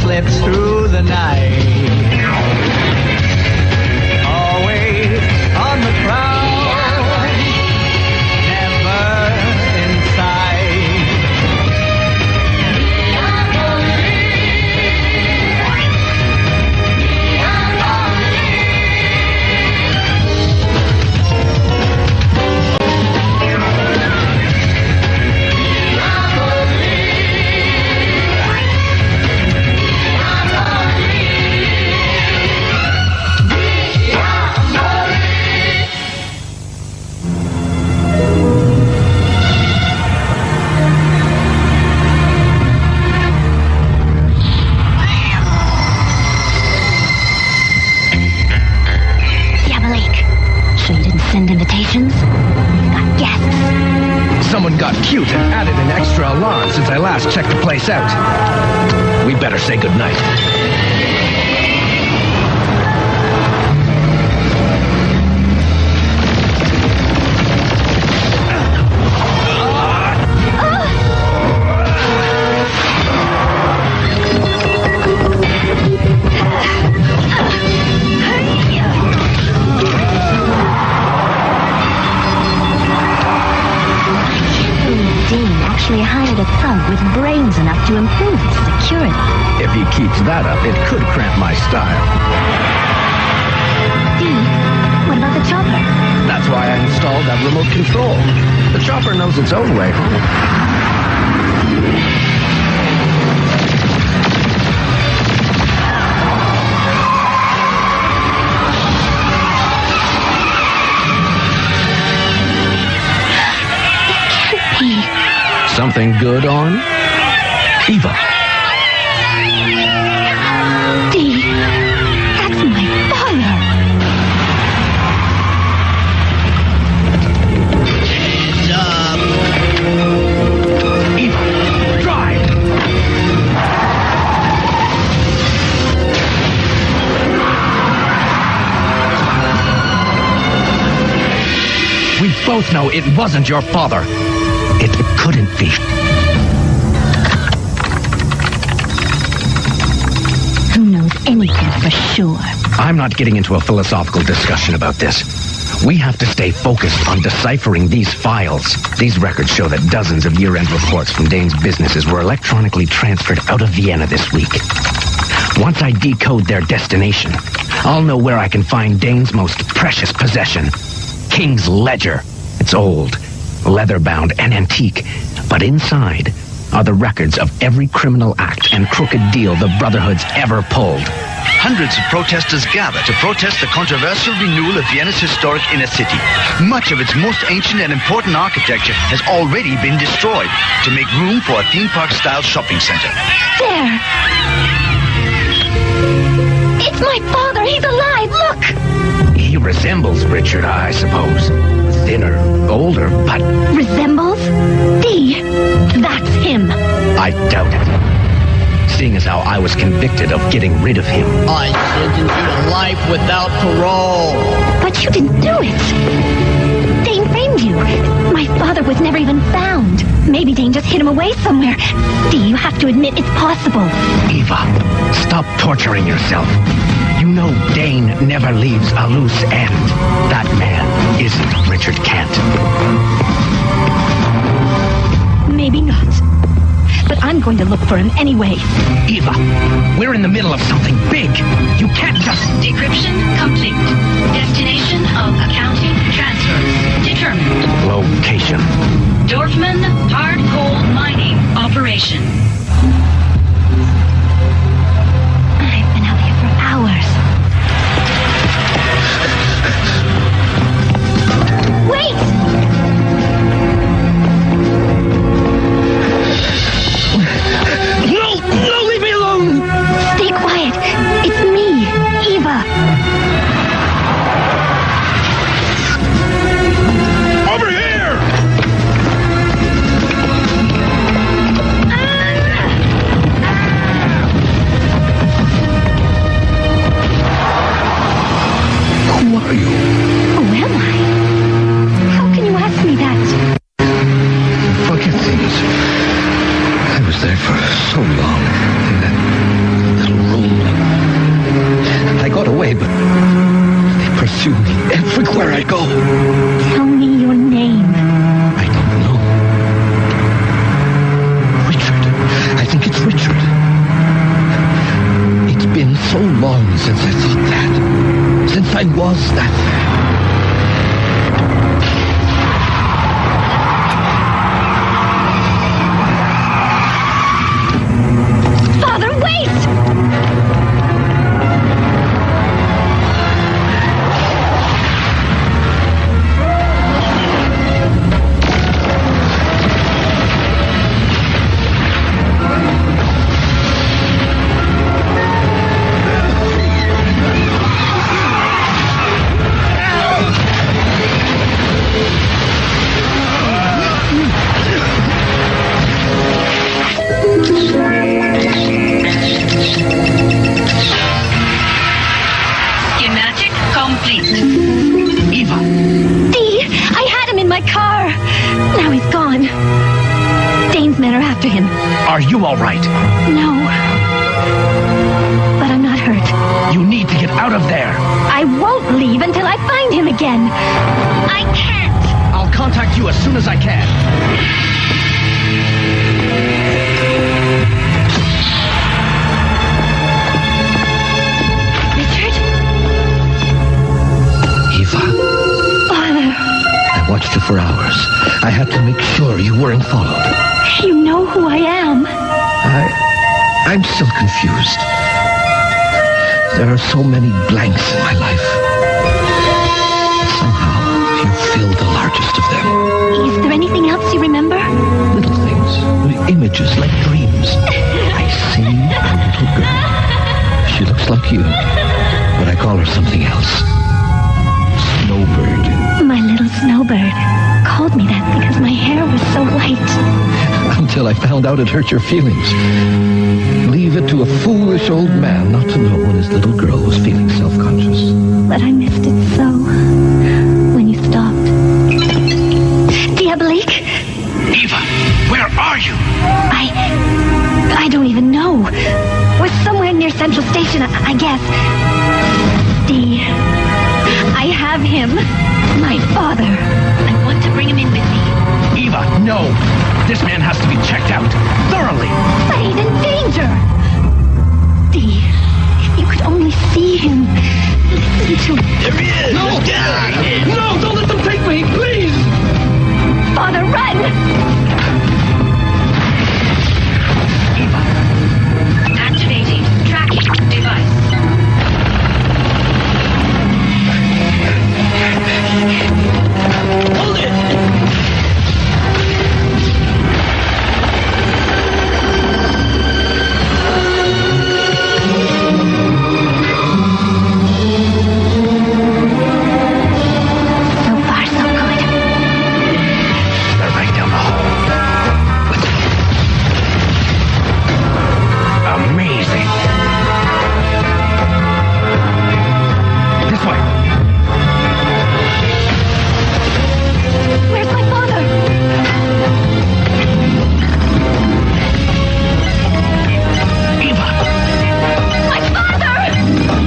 slips through the night. Always on the prowl, never inside. Send invitations? Got guests. Someone got cute and added an extra alarm since I last checked the place out. We better say goodnight. Actually hired a thug with brains enough to improve its security. If he keeps that up, it could cramp my style. Dee, what about the chopper? That's why I installed that remote control. The chopper knows its own way home. Something good on? Eva. Dee, that's my father. Hands up. Eva, drive. We both know it wasn't your father. It couldn't be. Who knows anything for sure? I'm not getting into a philosophical discussion about this. We have to stay focused on deciphering these files. These records show that dozens of year-end reports from Dane's businesses were electronically transferred out of Vienna this week. Once I decode their destination, I'll know where I can find Dane's most precious possession, King's Ledger. It's old, leather-bound and antique, but inside are the records of every criminal act and crooked deal the Brotherhood's ever pulled. Hundreds of protesters gather to protest the controversial renewal of Vienna's historic inner city. Much of its most ancient and important architecture has already been destroyed to make room for a theme park-style shopping center. There! It's my father! He's alive! Look! He resembles Richard, I suppose. Thinner, older, but... Resembles? Dee, that's him. I doubt it. Seeing as how I was convicted of getting rid of him. I sentenced you to life without parole. But you didn't do it. Dane framed you. My father was never even found. Maybe Dane just hid him away somewhere. Dee, you have to admit it's possible. Eva, stop torturing yourself. You know Dane never leaves a loose end. That man isn't Richard Kent. Maybe not. But I'm going to look for him anyway. Eva, we're in the middle of something big. You can't just... Decryption complete. Destination of accounting transfers determined. Location. Dorfman hard coal mining operation. I've been out here for hours. Wait! No, leave me alone! Stay quiet. It's me, Eva. my car. Now he's gone. Dane's men are after him. Are you all right? No. But I'm not hurt. You need to get out of there. I won't leave until I find him again. I can't. I'll contact you as soon as I can. Richard? Eva. Father. I watched you for hours. I had to make sure you weren't followed. You know who I am. I'm still confused. There are so many blanks in my life. Somehow, you fill the largest of them. Is there anything else you remember? Little things, images like dreams. I see a little girl. She looks like you, but I call her something else. Snowbird. My little snowbird called me that because my hair was so white. Until I found out it hurt your feelings. Leave it to a foolish old man not to know when his little girl was feeling self-conscious. But I missed it so when you stopped. Diabolik? Eva, where are you? I don't even know. We're somewhere near Central Station, I guess. I have him. My father. I want to bring him in with me. Eva, no. This man has to be checked out thoroughly. But he's in danger. If you could only see him. Listen to him. There he is. No, no, don't let them take me, please. Father, run. Eva. Activating tracking device. Hold it. So far, so good. They're right down the hall. Amazing. This way. Where's my father? Eva, My father!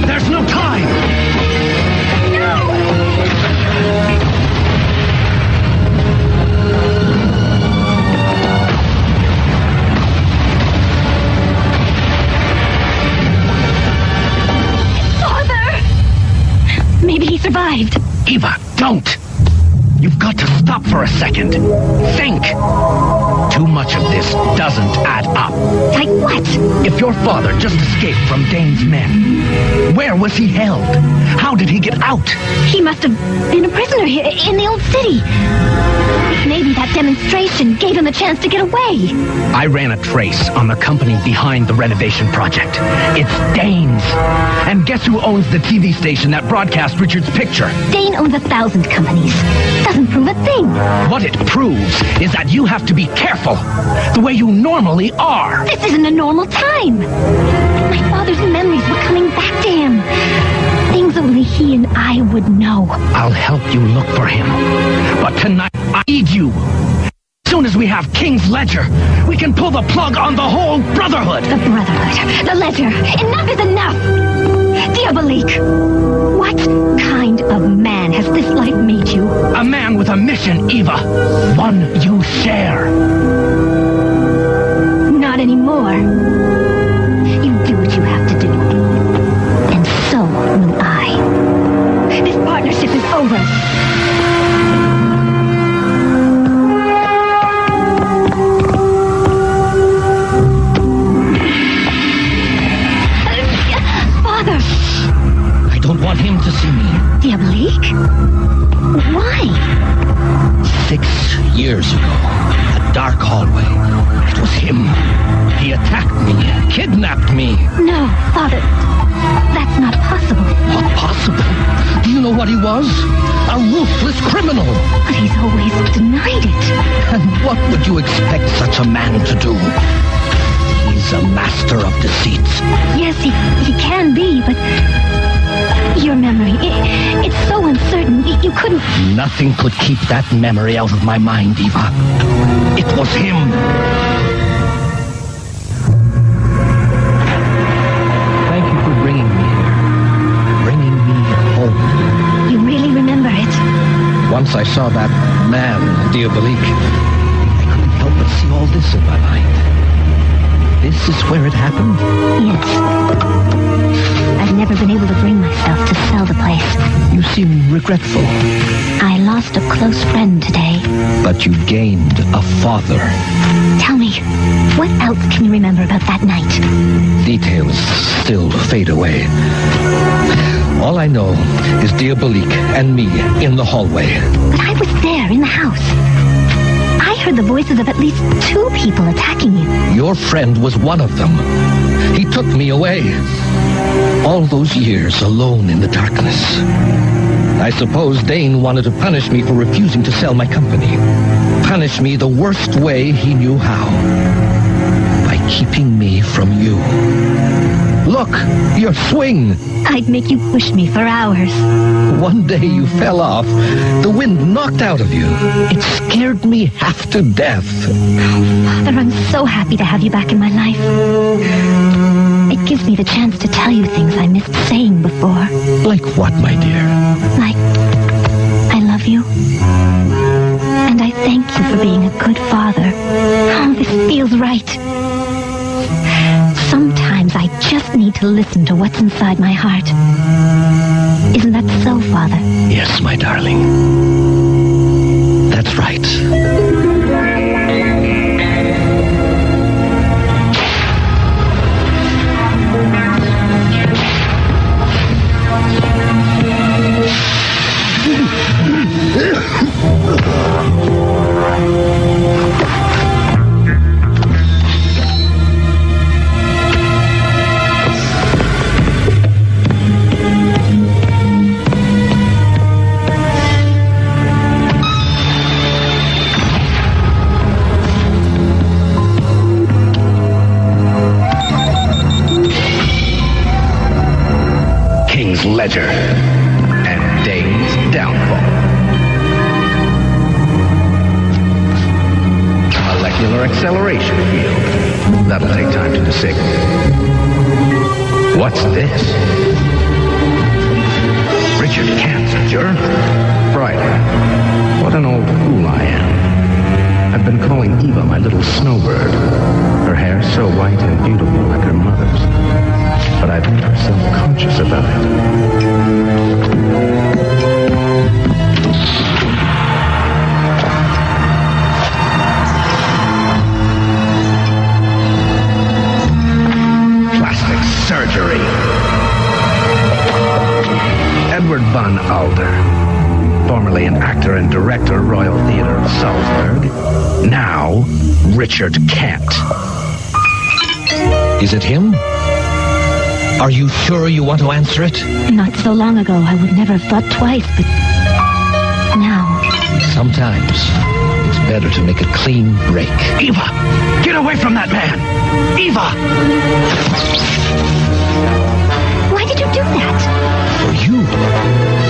there's no time. No! Father! Maybe he survived. Eva, don't. You've got to stop for a second. Think. Too much of this doesn't add up. Like what? If your father just escaped from Dane's men, where was he held? How did he get out? He must have been a prisoner here in the old city. Maybe that demonstration gave him a chance to get away. I ran a trace on the company behind the renovation project. It's Dane's. And guess who owns the TV station that broadcast Richard's picture? Dane owns 1,000 companies. Doesn't prove a thing. What it proves is that you have to be careful, the way you normally are. This isn't a normal time. My father's memories were coming back to him. Things only he and I would know. I'll help you look for him. But tonight, I need you. As soon as we have King's Ledger, we can pull the plug on the whole Brotherhood. The Brotherhood. The Ledger. Enough is enough. Diabolik. What kind of man has this life made you? A man with a mission, Eva. One you share. Not anymore. You do what you have to do. And so will I. This partnership is over. Father! I don't want him to see me. Diabolik? Why? 6 years ago, a dark hallway. It was him. He attacked me, kidnapped me. No, Father. That's not possible. Not possible. Do you know what he was? A ruthless criminal. But he's always denied it. And what would you expect such a man to do? He's a master of deceit. Yes, he can be, but Your memory, it's so uncertain. You couldn't... Nothing could keep that memory out of my mind, Eva. It was him. Thank you for bringing me here. Bringing me home. You really remember it? Once I saw that man, Diabolik, I couldn't help but see all this in my mind. This is where it happened? Yes. I've never been able to bring myself to sell the place. You seem regretful. I lost a close friend today. But you gained a father. Tell me, what else can you remember about that night? Details still fade away. All I know is Diabolik and me in the hallway. But I was there in the house. I heard the voices of at least 2 people attacking you. Your friend was one of them. He took me away. All those years alone in the darkness. I suppose Dane wanted to punish me for refusing to sell my company. Punish me the worst way he knew how. By keeping me from you. Look, your swing. I'd make you push me for hours. One day you fell off. The wind knocked out of you. It scared me half to death. Father, I'm so happy to have you back in my life. It gives me the chance to tell you things I missed saying before. Like what, my dear? Like, I love you. And I thank you for being a good father. Oh, this feels right. Sometimes I just need to listen to what's inside my heart. Isn't that so, Father? Yes, my darling. That's right. Ledger and Dane's downfall. Molecular acceleration field. That'll take time to disable. What's this? Richard Kent's journal. Friday. What an old fool I am. I've been calling Eva my little snowbird. Her hair so white and beautiful like her mother's. But I've made her self-conscious about it. Plastic surgery. Edward von Alder, formerly an actor and director, Royal Theatre of Salzburg. Now, Richard Kent. Is it him? Are you sure you want to answer it? Not so long ago, I would never have thought twice, but now... Sometimes, it's better to make a clean break. Eva! Get away from that man! Eva! Why did you do that? For you.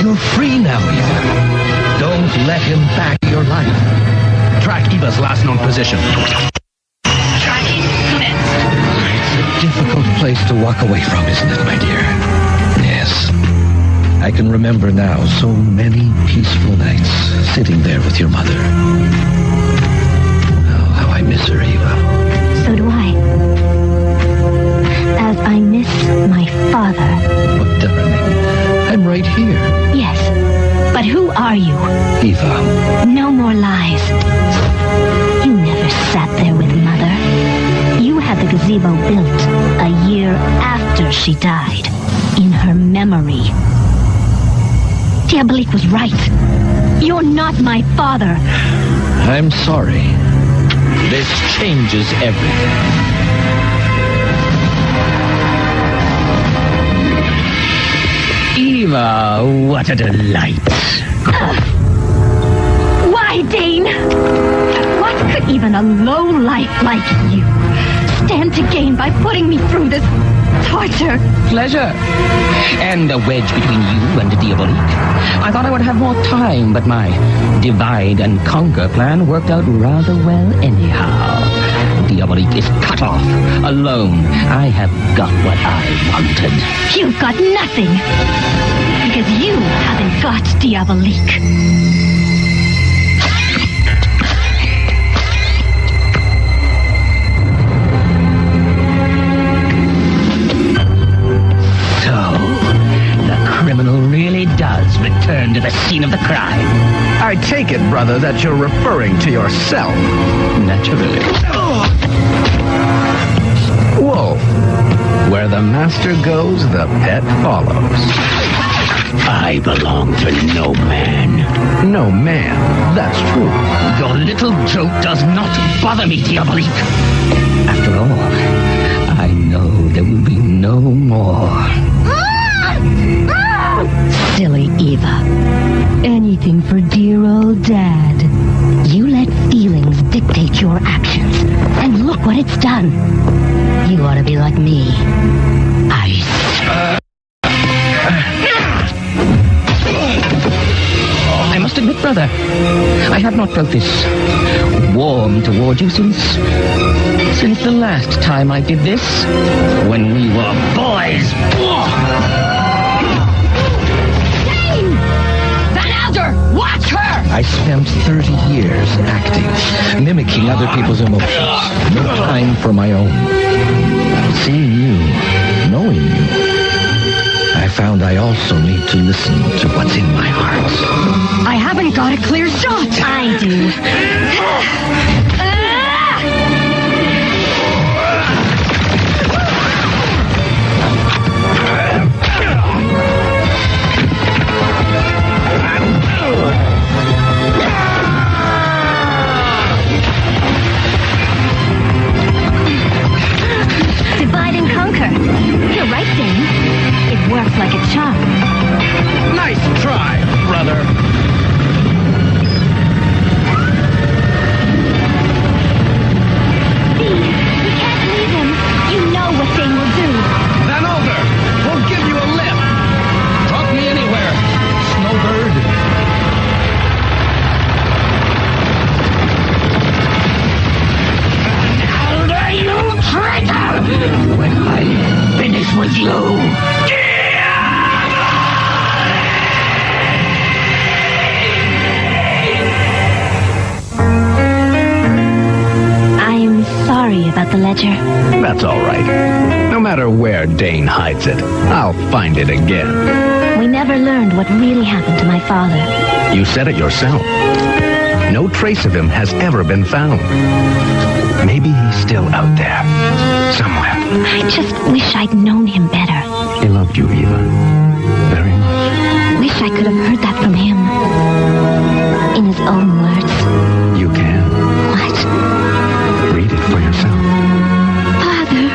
You're free now, Eva. Don't let him back your life. Track Eva's last known position. Tracking commenced. Difficult place to walk away from, isn't it, my dear? Yes. I can remember now so many peaceful nights sitting there with your mother. Oh, how I miss her, Eva. So do I. As I miss my father. What, darling? I'm right here. Yes, but who are you? Eva. No more lies. You never sat there with Mother. You had the gazebo built a year after she died, in her memory. Diabolik was right. You're not my father. I'm sorry. This changes everything. Eva, what a delight. Why, Dane? What could even a low life like you stand to gain by putting me through this torture. Pleasure. And a wedge between you and Diabolik. I thought I would have more time, but my divide and conquer plan worked out rather well anyhow. Diabolik is cut off, alone. I have got what I wanted. You've got nothing. Because you haven't got Diabolik. Return to the scene of the crime. I take it, brother, that you're referring to yourself. Naturally. Wolf. Where the master goes, the pet follows. I belong to no man. No man. That's true. Your little joke does not bother me, Diabolik. After all, I know there will be no more. Silly Eva. Anything for dear old Dad. You let feelings dictate your actions. And look what it's done. You ought to be like me. Ice. I must admit, brother, I have not felt this warm toward you since the last time I did this, when we were boys. Watch her! I spent 30 years acting, mimicking other people's emotions. No time for my own. Seeing you, knowing you, I found I also need to listen to what's in my heart. I haven't got a clear shot. I do. Divide and conquer. You're right, Dane. It works like a charm. Nice try, brother. Steve, we can't leave him. You know what Dane will do. Van Alder, we'll give you a lift. Drop me anywhere, Snowbird. When I finish with you. I'm sorry about the ledger. That's all right. No matter where Dane hides it, I'll find it again. We never learned what really happened to my father. You said it yourself. No trace of him has ever been found. Maybe he's still out there, somewhere. I just wish I'd known him better. He loved you, Eva. Very much. Wish I could have heard that from him. In his own words. You can. What? Read it for yourself. Father.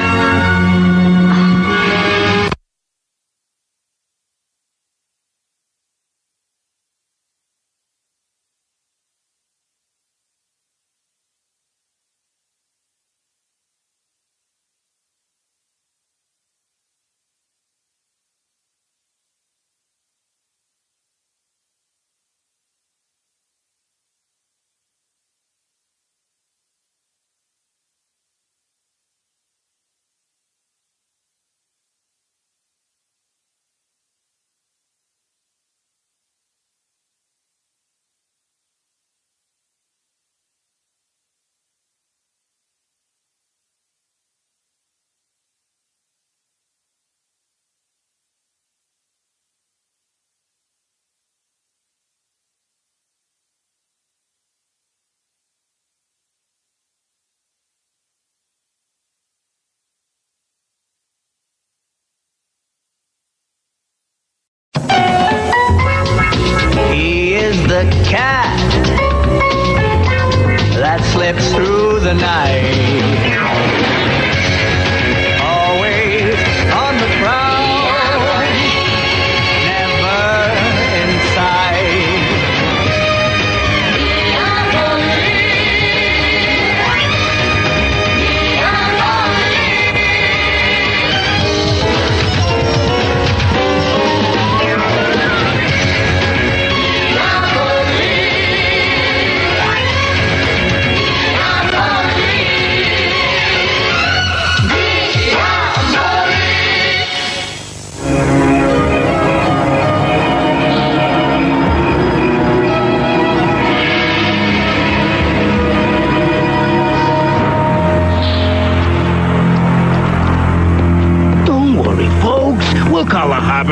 He is the cat that slips through the night. Always on the prowl, never in sight.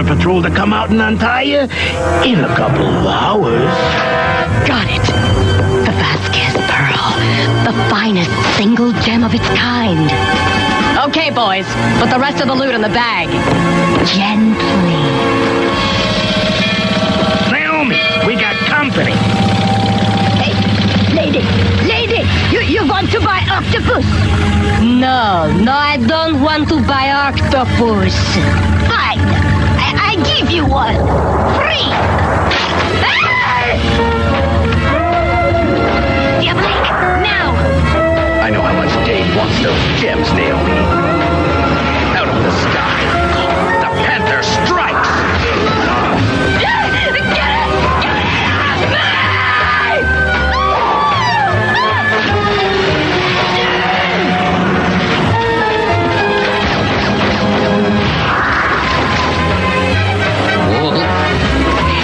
for patrol to come out and untie you in a couple of hours. Got it. The Vasquez pearl. The finest single gem of its kind. Okay, boys. Put the rest of the loot in the bag. Gently. Naomi, we got company. Hey, lady, you want to buy octopus? No, I don't want to buy octopus. Fine, I give you one. Free. Diabolik, now. I know how much Dave wants those gems, Naomi. Out of the sky, the Panther strikes!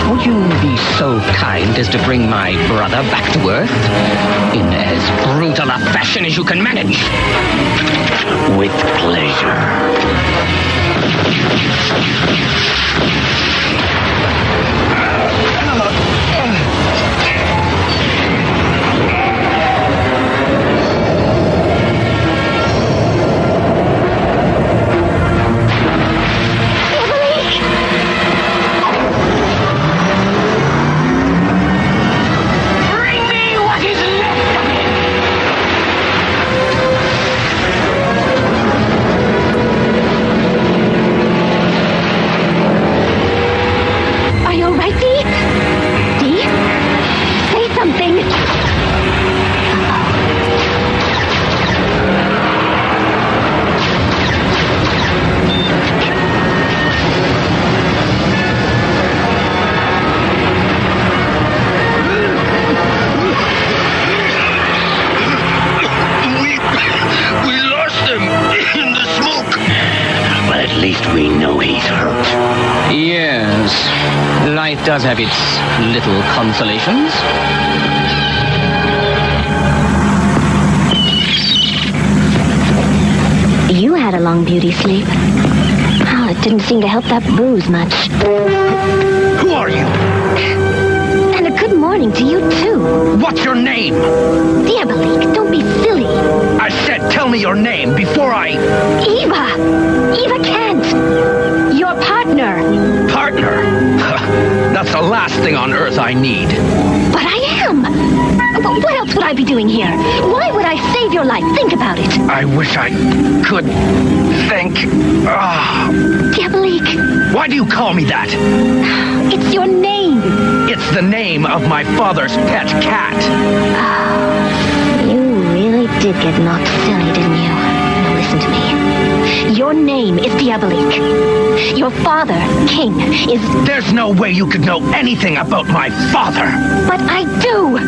Would you be so kind as to bring my brother back to Earth in as brutal a fashion as you can manage? With pleasure. Life does have its little consolations. You had a long beauty sleep. Oh, it didn't seem to help that booze much. Who are you? And a good morning to you, too. What's your name? Diabolik, don't be silly. I said tell me your name before I... Eva Kent. Your partner. Partner? That's the last thing on Earth I need. But I am. What else would I be doing here? Why would I save your life? Think about it. I wish I could think. Diabolik. Why do you call me that? It's your name. It's the name of my father's pet cat. You really did get knocked silly, didn't you? Now listen to me. Your name is Diabolik. Your father, King, is... There's no way you could know anything about my father. But I do.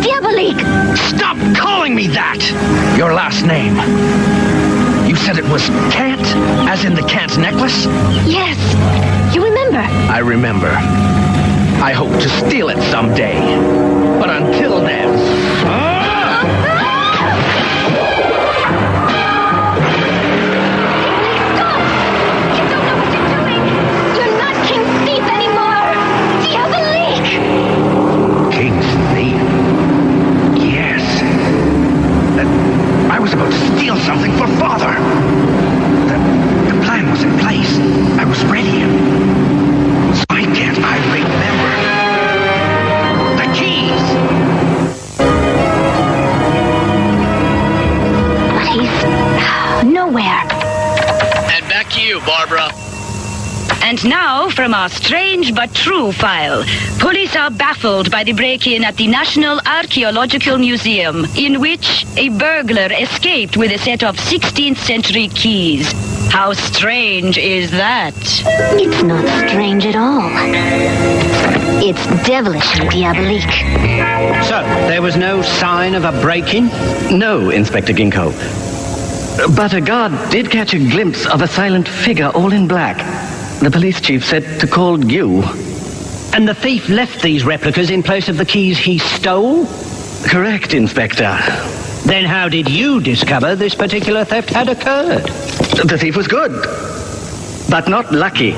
Diabolik. Stop calling me that. Your last name. You said it was Kant, as in the Kant necklace? Yes. You remember? I remember. I hope to steal it someday. But until then... I was about to steal something for Father. The plan was in place. I was ready. Why can't I remember? The keys! But he's nowhere. And back to you, Barbara. And now, from our strange but true file, police are baffled by the break-in at the National Archaeological Museum, in which a burglar escaped with a set of 16th century keys. How strange is that? It's not strange at all. It's devilishly Diabolik. So, there was no sign of a break-in? No, Inspector Ginkgo. But a guard did catch a glimpse of a silent figure all in black. The police chief said to call you. And the thief left these replicas in place of the keys he stole? Correct, Inspector. Then how did you discover this particular theft had occurred? The thief was good. but not lucky.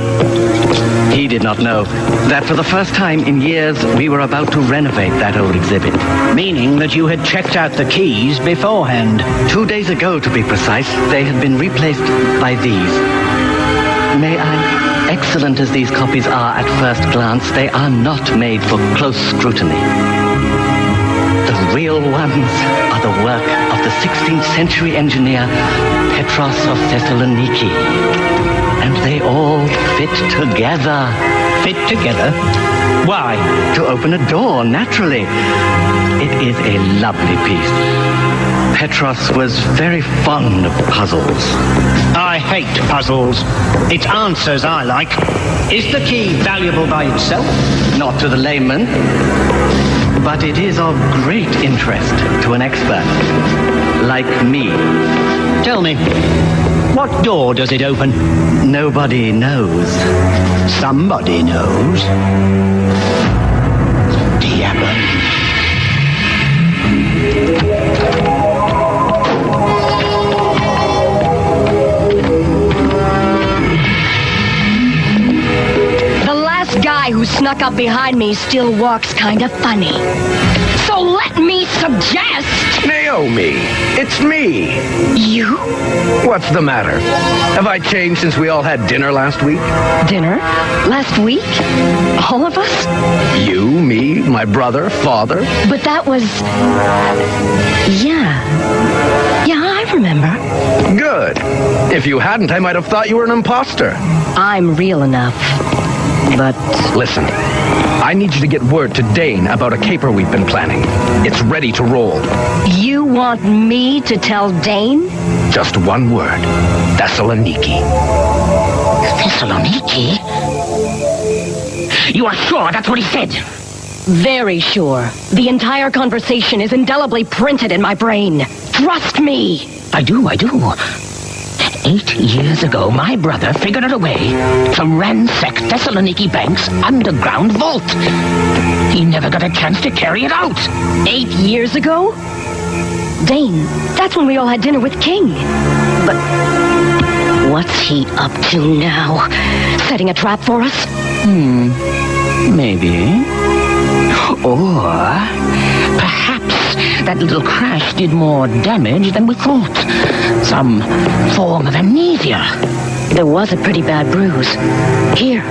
He did not know that for the first time in years, we were about to renovate that old exhibit. Meaning that you had checked out the keys beforehand. 2 days ago, to be precise, they had been replaced by these. May I? Excellent as these copies are at first glance, they are not made for close scrutiny. The real ones are the work of the 16th century engineer Petros of Thessaloniki. And they all fit together. Fit together? Why? To open a door, naturally. It is a lovely piece. Petros was very fond of puzzles. I hate puzzles. It's answers I like. Is the key valuable by itself? Not to the layman, but it is of great interest to an expert, like me. Tell me, what door does it open? Nobody knows. Somebody knows. Diabolik. Guy who snuck up behind me still walks kind of funny. So let me suggest... Naomi, it's me. You? What's the matter? Have I changed since we all had dinner last week? Dinner? Last week? All of us? You, me, my brother, father. But that was... Yeah, I remember. Good. If you hadn't, I might have thought you were an imposter. I'm real enough. But... Listen, I need you to get word to Dane about a caper we've been planning. It's ready to roll. You want me to tell Dane? Just one word. Thessaloniki. Thessaloniki? You are sure that's what he said? Very sure. The entire conversation is indelibly printed in my brain. Trust me. I do. 8 years ago, my brother figured out a way to ransack Thessaloniki Bank's underground vault. He never got a chance to carry it out. 8 years ago? Dane, that's when we all had dinner with King. But what's he up to now? Setting a trap for us? Maybe. Or perhaps that little crash did more damage than we thought. Some form of amnesia. There was a pretty bad bruise. Here.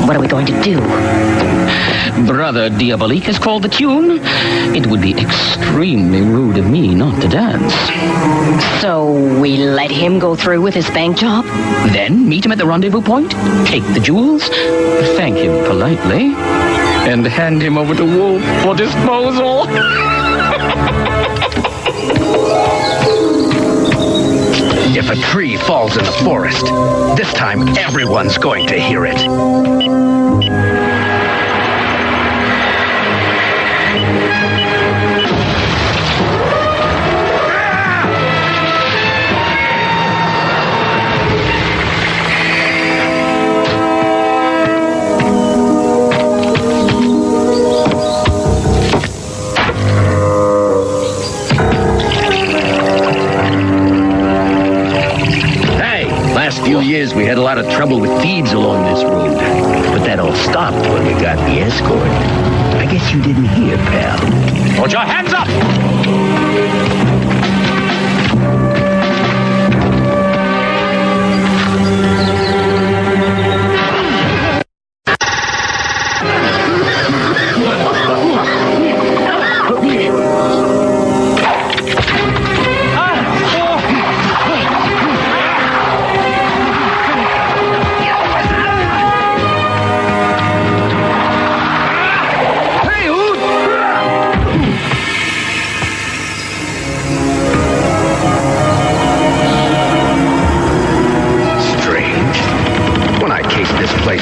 What are we going to do? Brother Diabolik has called the tune. It would be extremely rude of me not to dance. So we let him go through with his bank job? Then meet him at the rendezvous point, take the jewels, thank him politely, and hand him over to Wolf for disposal. If a tree falls in the forest, this time everyone's going to hear it. Few years we had a lot of trouble with thieves along this road. But that all stopped when we got the escort. I guess you didn't hear, pal. Put your hands up!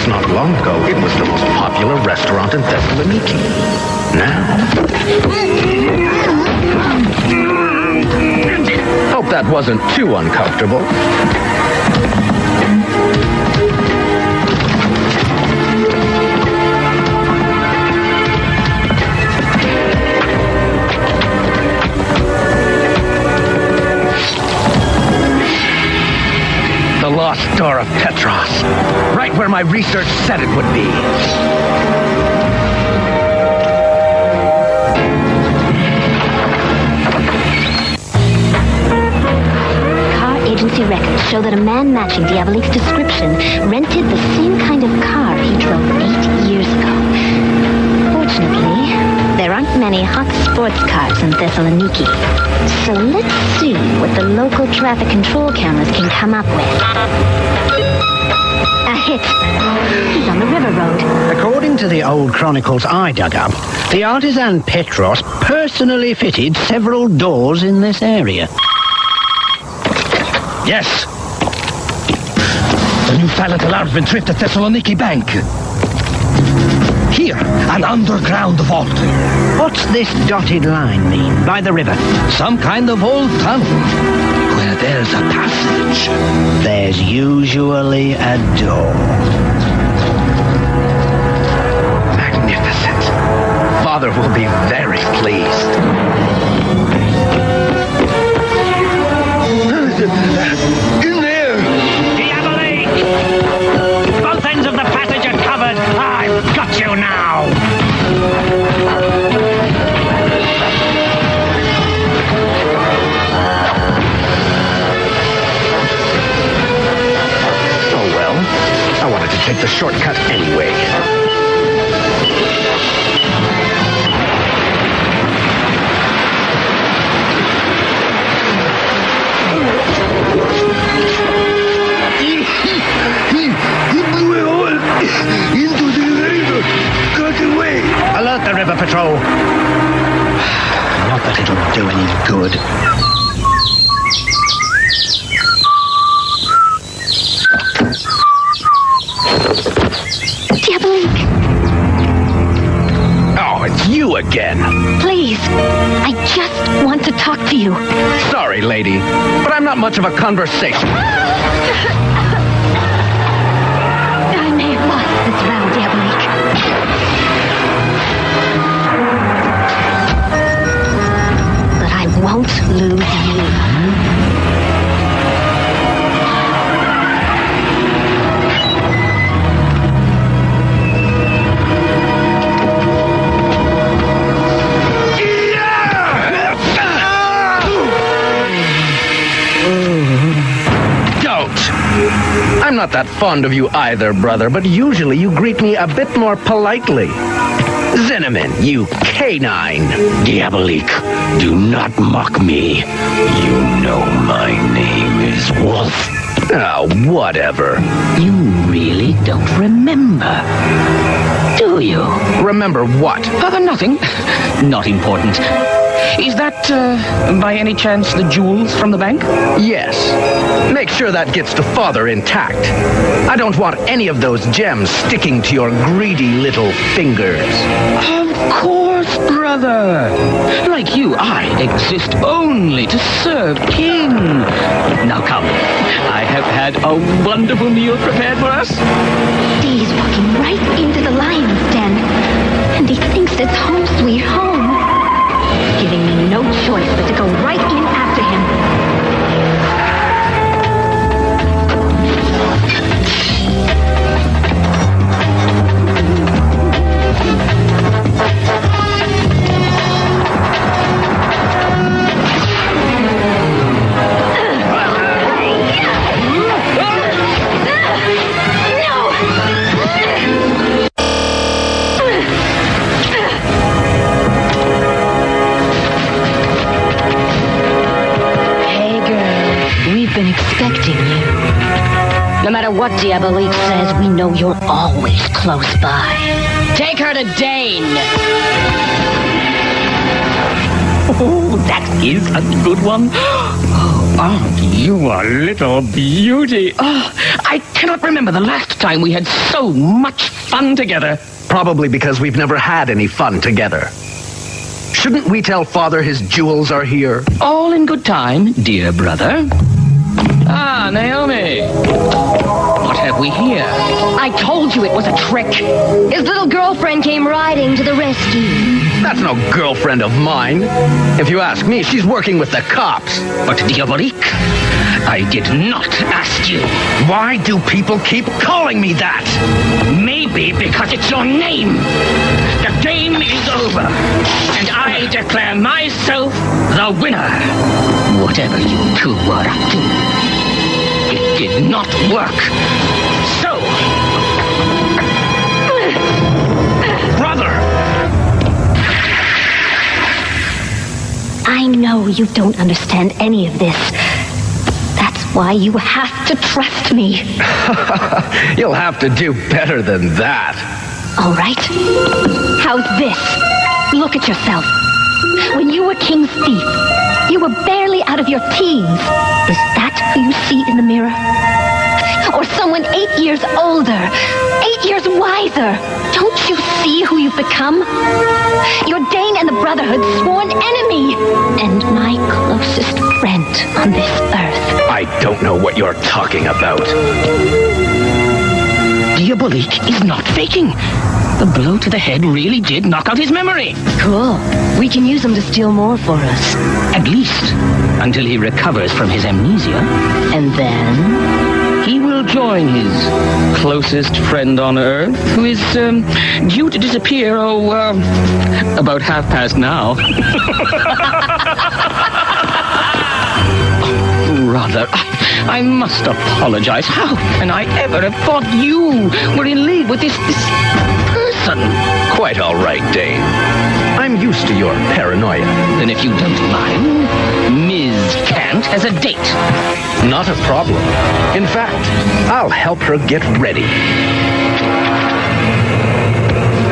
Not long ago, it was the most popular restaurant in Thessaloniki. Now... Hope that wasn't too uncomfortable. The lost door of Petros. Right where my research said it would be. Car agency records show that a man matching Diabolik's description rented the same kind of car he drove 8 years ago. Fortunately, there aren't many hot sports cars in Thessaloniki. So let's see what the local traffic control cameras can come up with. A hit. He's on the river road. According to the old chronicles I dug up, the artisan Petros personally fitted several doors in this area. Yes. The new silent alarm's been tripped at Thessaloniki Bank. Here, an underground vault. What's this dotted line mean by the river? Some kind of old tunnel where there's a passage. There's usually a door. Magnificent. Father will be very pleased. In there! Diabolik! Both ends of the passage are covered. I've got you now! Oh well. I wanted to take the shortcut anyway. He blew a hole into the river. Got away. Alert the river patrol. Not that it'll do any good. Diabolik, Oh, it's you again. please. I just want to talk to you. Sorry, lady, but I'm not much of a conversation. I may have lost this round, Diabolik. But I won't lose you. Don't! I'm not that fond of you either, brother, but usually you greet me a bit more politely. Zinneman, you canine. Diabolik, do not mock me. You know my name is Wolf. Oh, whatever. You really don't remember, do you? Remember what? Nothing. Not important. Is that, by any chance, the jewels from the bank? Yes. Make sure that gets to Father intact. I don't want any of those gems sticking to your greedy little fingers. Of course, brother. Like you, I exist only to serve King. Now come. I have had a wonderful meal prepared for us. He's walking right into the lion's den. And he thinks it's home sweet home. Giving me no choice but to go right in after him. Been expecting you. No matter what Diabolik says, we know you're always close by. Take her to Dane! Oh, that is a good one. Oh, aren't you a little beauty? Oh, I cannot remember the last time we had so much fun together. Probably because we've never had any fun together. Shouldn't we tell Father his jewels are here? All in good time, dear brother. Ah, Naomi. What have we here? I told you it was a trick. His little girlfriend came riding to the rescue. That's no girlfriend of mine. If you ask me, she's working with the cops. But Diabolik, I did not ask you. Why do people keep calling me that? Maybe because it's your name. The game is over, and I declare myself the winner. Whatever you two were up to, it did not work. So, brother! I know you don't understand any of this. That's why you have to trust me. You'll have to do better than that. All right. How's this? Look at yourself. When you were King's thief, you were barely out of your teens. Is that who you see in the mirror? Or someone 8 years older, 8 years wiser? Don't you see who you've become? You're Dane and the Brotherhood's sworn enemy, and my closest friend on this earth. I don't know what you're talking about. Diabolik is not faking. The blow to the head really did knock out his memory. Cool. We can use him to steal more for us. At least until he recovers from his amnesia. And then? He will join his closest friend on Earth, who is due to disappear, about 9:30 now. Brother, I must apologize. How can I ever have thought you were in league with this person? Quite all right, Dane. I'm used to your paranoia. Then if you don't mind, Ms. Kant has a date. Not a problem. In fact, I'll help her get ready.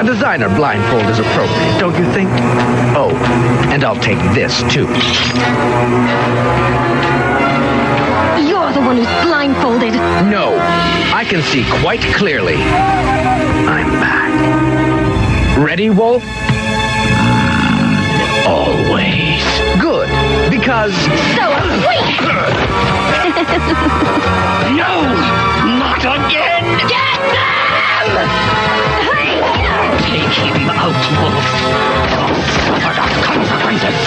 A designer blindfold is appropriate, don't you think? Oh, and I'll take this, too. You're the one who's blindfolded. No, I can see quite clearly. I'm back. Ready, Wolf? Always. Good, because... So sweet! No! Not again! Get them! Take him out, Wolf. Suffer the consequences.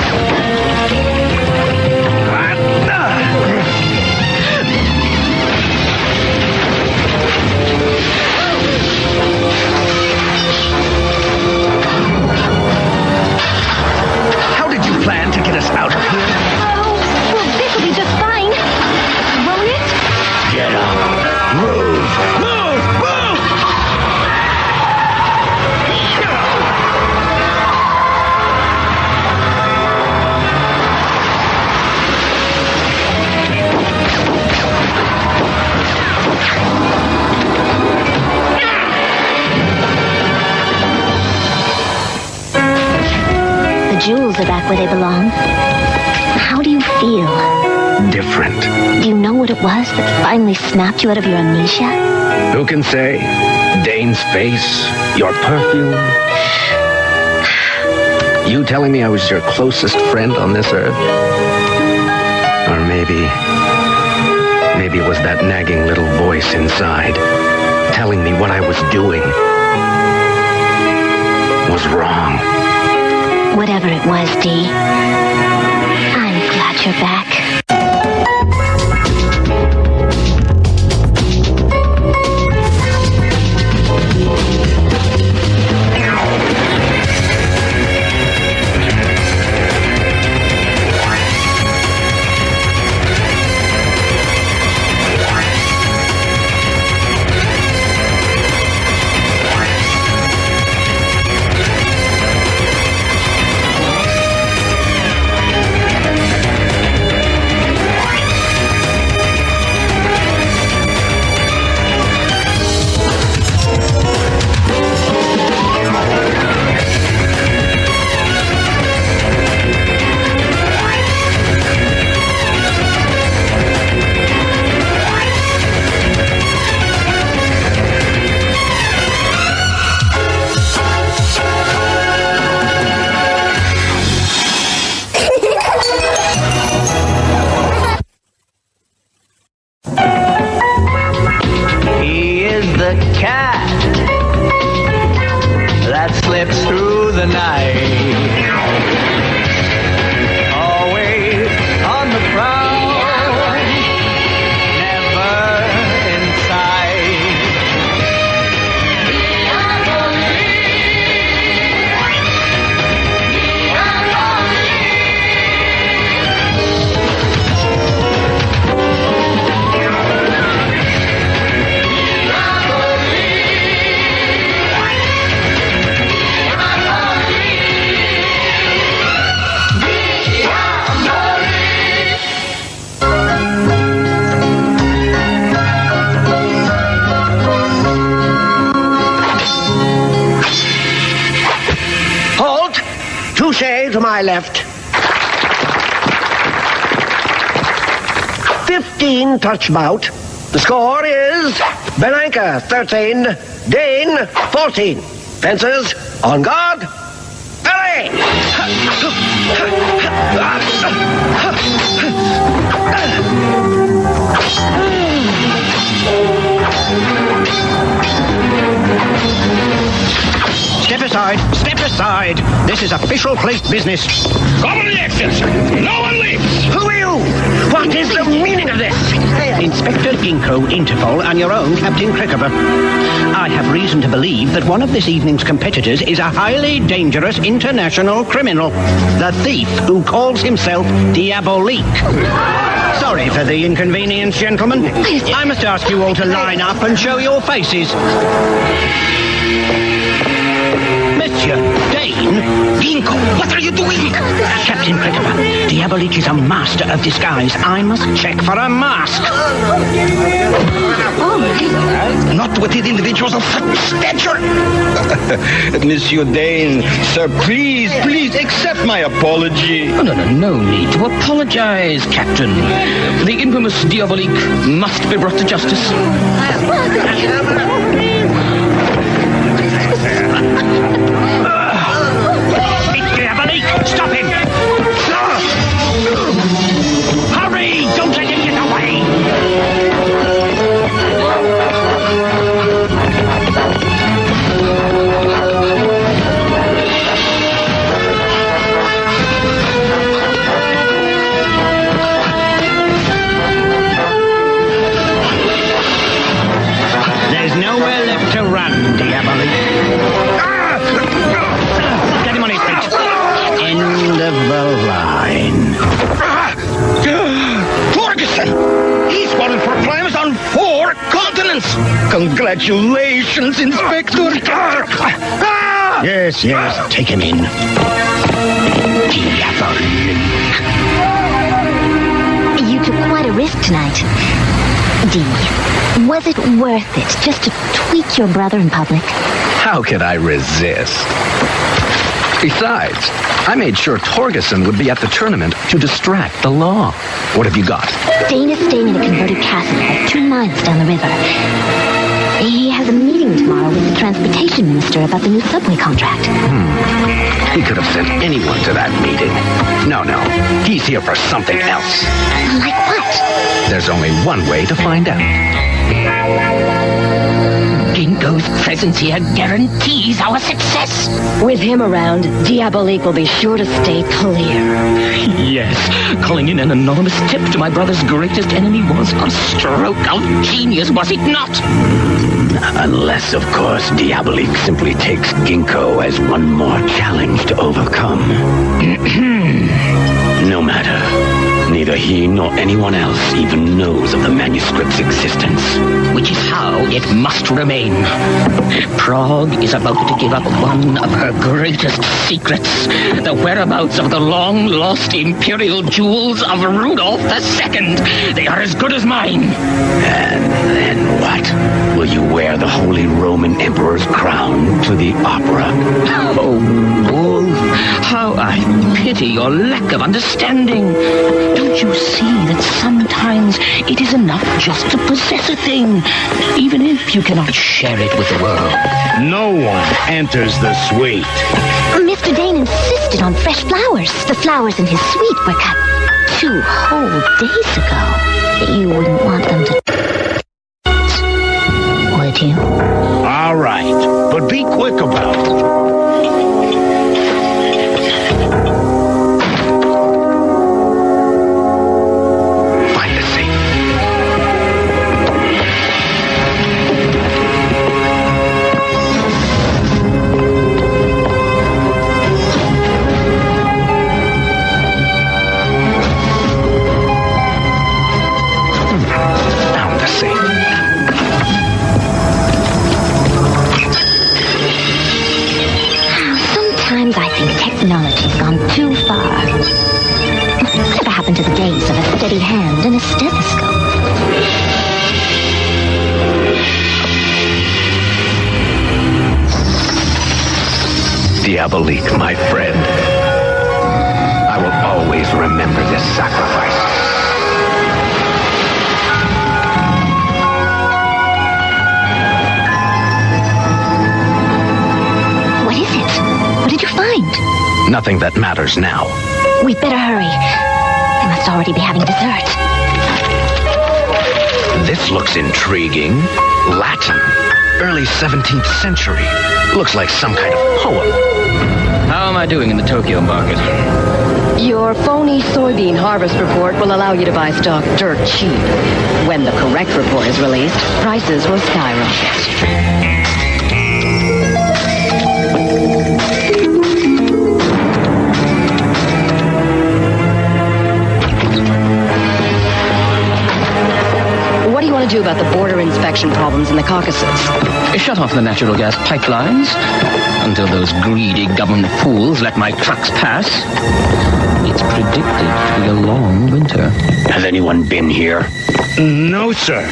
How did you plan to get us out of here? Oh, well, this'll be just fine. Won't it? Get up. Move! Move! Move! The jewels are back where they belong. How do you feel? Different. Do you know what it was that finally snapped you out of your amnesia? Who can say? Dane's face, your perfume. You telling me I was your closest friend on this earth? Or maybe it was that nagging little voice inside telling me what I was doing was wrong. Whatever it was, Dee, I'm glad you're back. left. 15 touch bout. The score is Belanca 13, Dane 14. Fencers, on guard. Allez! Step aside, step aside. This is official place business. Cover the exits. No one leaves. Who are you? What is the meaning of this? Inspector Ginkgo Interpol and your own Captain Crickever. I have reason to believe that one of this evening's competitors is a highly dangerous international criminal. The thief who calls himself Diabolik. Sorry for the inconvenience, gentlemen. I must ask you all to line up and show your faces. Monsieur Dane, Ginkgo, what are you doing? Captain Crickever, Diabolik is a master of disguise. I must check for a mask. Not with these individuals of such stature. Monsieur Dane, sir, please accept my apology. No need to apologize, Captain. The infamous Diabolik must be brought to justice. Stop him! Hurry! Don't let him get away! There's nowhere left to run, Diabolik. Get him on his feet. End of the line. Torgerson! He's fallen for crimes on 4 continents! Congratulations, Inspector! Yes, take him in. Diabolik. You took quite a risk tonight. Dee, was it worth it just to tweak your brother in public? How could I resist? Besides, I made sure Torgerson would be at the tournament to distract the law. What have you got? Dane is staying in a converted castle like 2 miles down the river. He has a meeting tomorrow with the transportation minister about the new subway contract. He could have sent anyone to that meeting. No, he's here for something else. Like what? There's only one way to find out. Ginkgo's presence here guarantees our success. With him around, Diabolik will be sure to stay clear. Yes, calling in an anonymous tip to my brother's greatest enemy was a stroke of genius, was it not? Unless, of course, Diabolik simply takes Ginkgo as one more challenge to overcome. No matter. Neither he nor anyone else even knows of the manuscript's existence. Which is how it must remain. Prague is about to give up one of her greatest secrets, the whereabouts of the long-lost imperial jewels of Rudolph II. They are as good as mine. And then what? Will you wear the Holy Roman Emperor's crown to the opera? Oh, Wolf, how I pity your lack of understanding. Don't you see that sometimes it is enough just to possess a thing, even if you cannot share it with the world? No one enters the suite. Mr. Dane insisted on fresh flowers. The flowers in his suite were cut 2 whole days ago. You wouldn't want them to... Would you? All right, but be quick about it. Technology's gone too far. Whatever happened to the days of a steady hand and a stethoscope? Diabolik, my friend. Nothing that matters now. We'd better hurry. They must already be having dessert. This looks intriguing. Latin. Early 17th century. Looks like some kind of poem. How am I doing in the Tokyo market? Your phony soybean harvest report will allow you to buy stock dirt cheap. When the correct report is released, prices will skyrocket. What do you want to do about the border inspection problems in the Caucasus? Shut off the natural gas pipelines until those greedy government fools let my trucks pass. It's predicted to be a long winter. Has anyone been here? No, sir.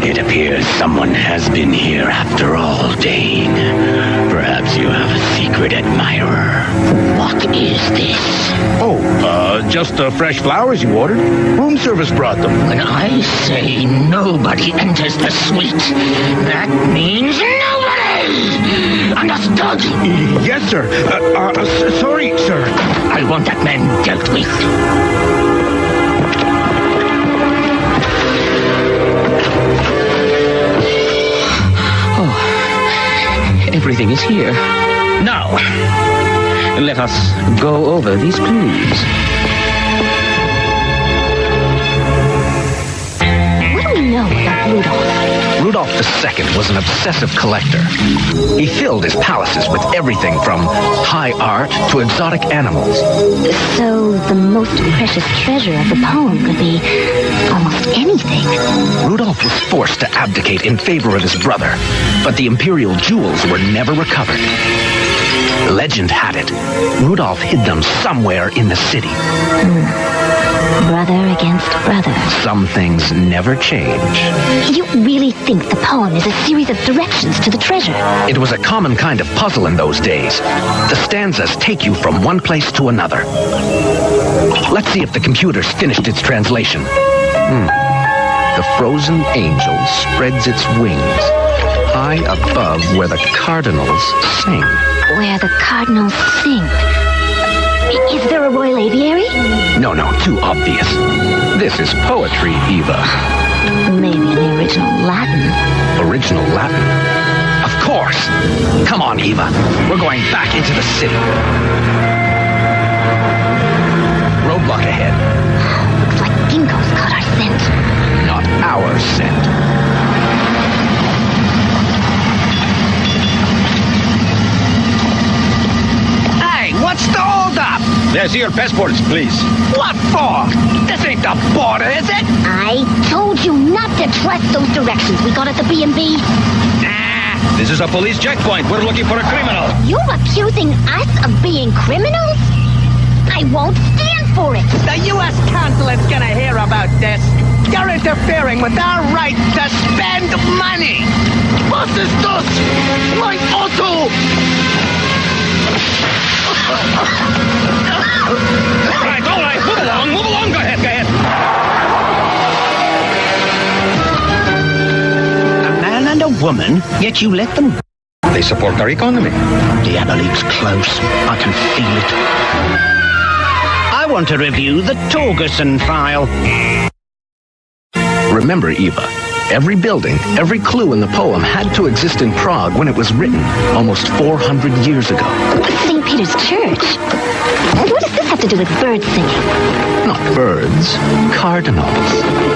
It appears someone has been here after all, Dane. Perhaps you have a secret admirer. What is this? Oh, just the fresh flowers you ordered. Room service brought them. When I say nobody enters the suite, that means nobody! Understood? Yes, sir. Sorry, sir. I want that man dealt with. Everything is here. Now, let us go over these clues. What do we know about Rudolph? Rudolph II was an obsessive collector. He filled his palaces with everything from high art to exotic animals. So the most precious treasure of the poem could be almost anything. Rudolph was forced to abdicate in favor of his brother, but the imperial jewels were never recovered. Legend had it, Rudolph hid them somewhere in the city. Brother against brother. Some things never change. You really think the poem is a series of directions to the treasure? It was a common kind of puzzle in those days. The stanzas take you from one place to another. Let's see if the computer's finished its translation. The frozen angel spreads its wings high above where the cardinals sing. Where the cardinals sing. Is there a royal aviary? No, too obvious. This is poetry, Eva. Maybe in the original Latin. Original Latin? Of course! Come on, Eva. We're going back into the city. Roadblock ahead. Looks like Ginkgo's caught our scent. Not our scent. What's the holdup? There's your passports, please. What for? This ain't the border, is it? I told you not to trust those directions we got at the B&B. This is a police checkpoint. We're looking for a criminal. You're accusing us of being criminals? I won't stand for it. The U.S. consulate's gonna hear about this. You're interfering with our right to spend money. Was ist das? Mein Auto! All right, move along, go ahead. A man and a woman, yet you let them. They support our economy. Diabolik's close. I can feel it. I want to review the Torgerson file. Remember, Eva, every building, every clue in the poem had to exist in Prague when it was written, almost 400 years ago. St. Peter's Church? What does this have to do with birds singing? Not birds, cardinals.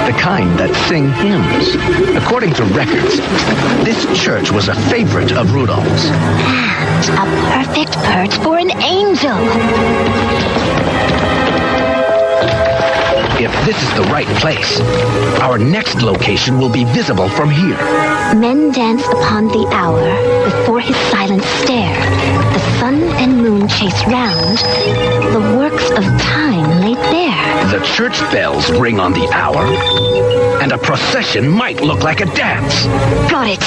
The kind that sing hymns. According to records, this church was a favorite of Rudolph's. And a perfect perch for an angel. If this is the right place, our next location will be visible from here. Men dance upon the hour before his silent stare. The sun and moon chase round. The works of time laid bare. The church bells ring on the hour, and a procession might look like a dance. Got it.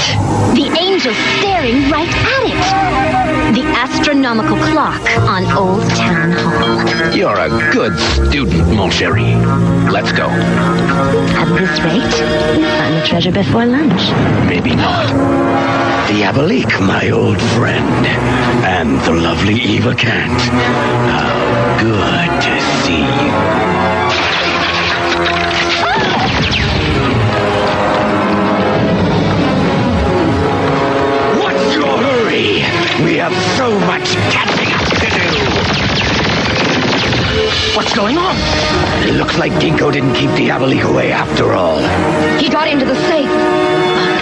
The angel staring right at it. The astronomical clock on Old Town Hall. You're You're a good student, mon chéri. Let's go. At this rate, we'll find the treasure before lunch. Maybe not. Diabolik, my old friend. And the lovely Eva Kant. How good to see you. What's your hurry? We have so much catching up to do. What's going on? It looks like Ginkgo didn't keep Diabolik away after all. He got into the safe.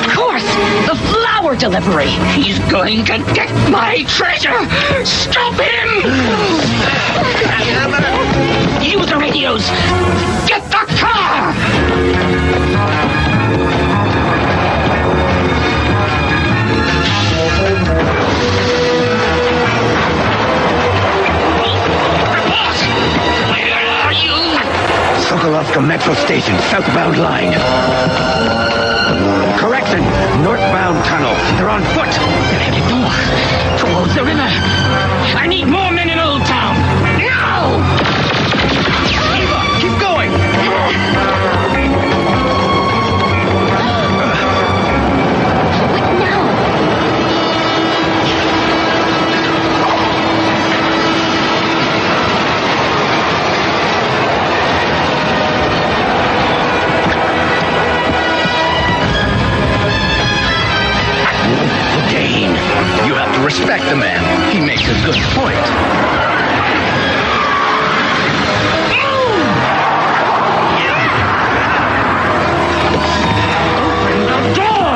Of course, the flower delivery. He's going to get my treasure! Stop him! Use the radios! Get the car! Sokolovka Metro Station, southbound line. Correction, northbound tunnel. They're on foot. They're headed north, towards the river. I need more men in Old Town. Now! Eva, keep going. Respect the man. He makes a good point. Open the door!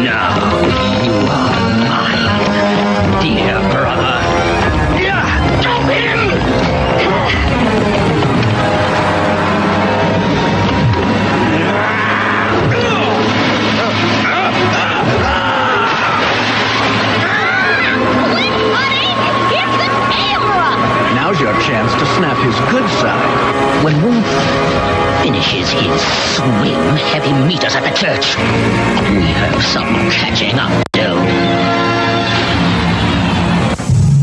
Now you are mine, dear brother. Stop him! Your chance to snap his good side. When Wolf finishes his swing heavy meters at the church, we have some catching up to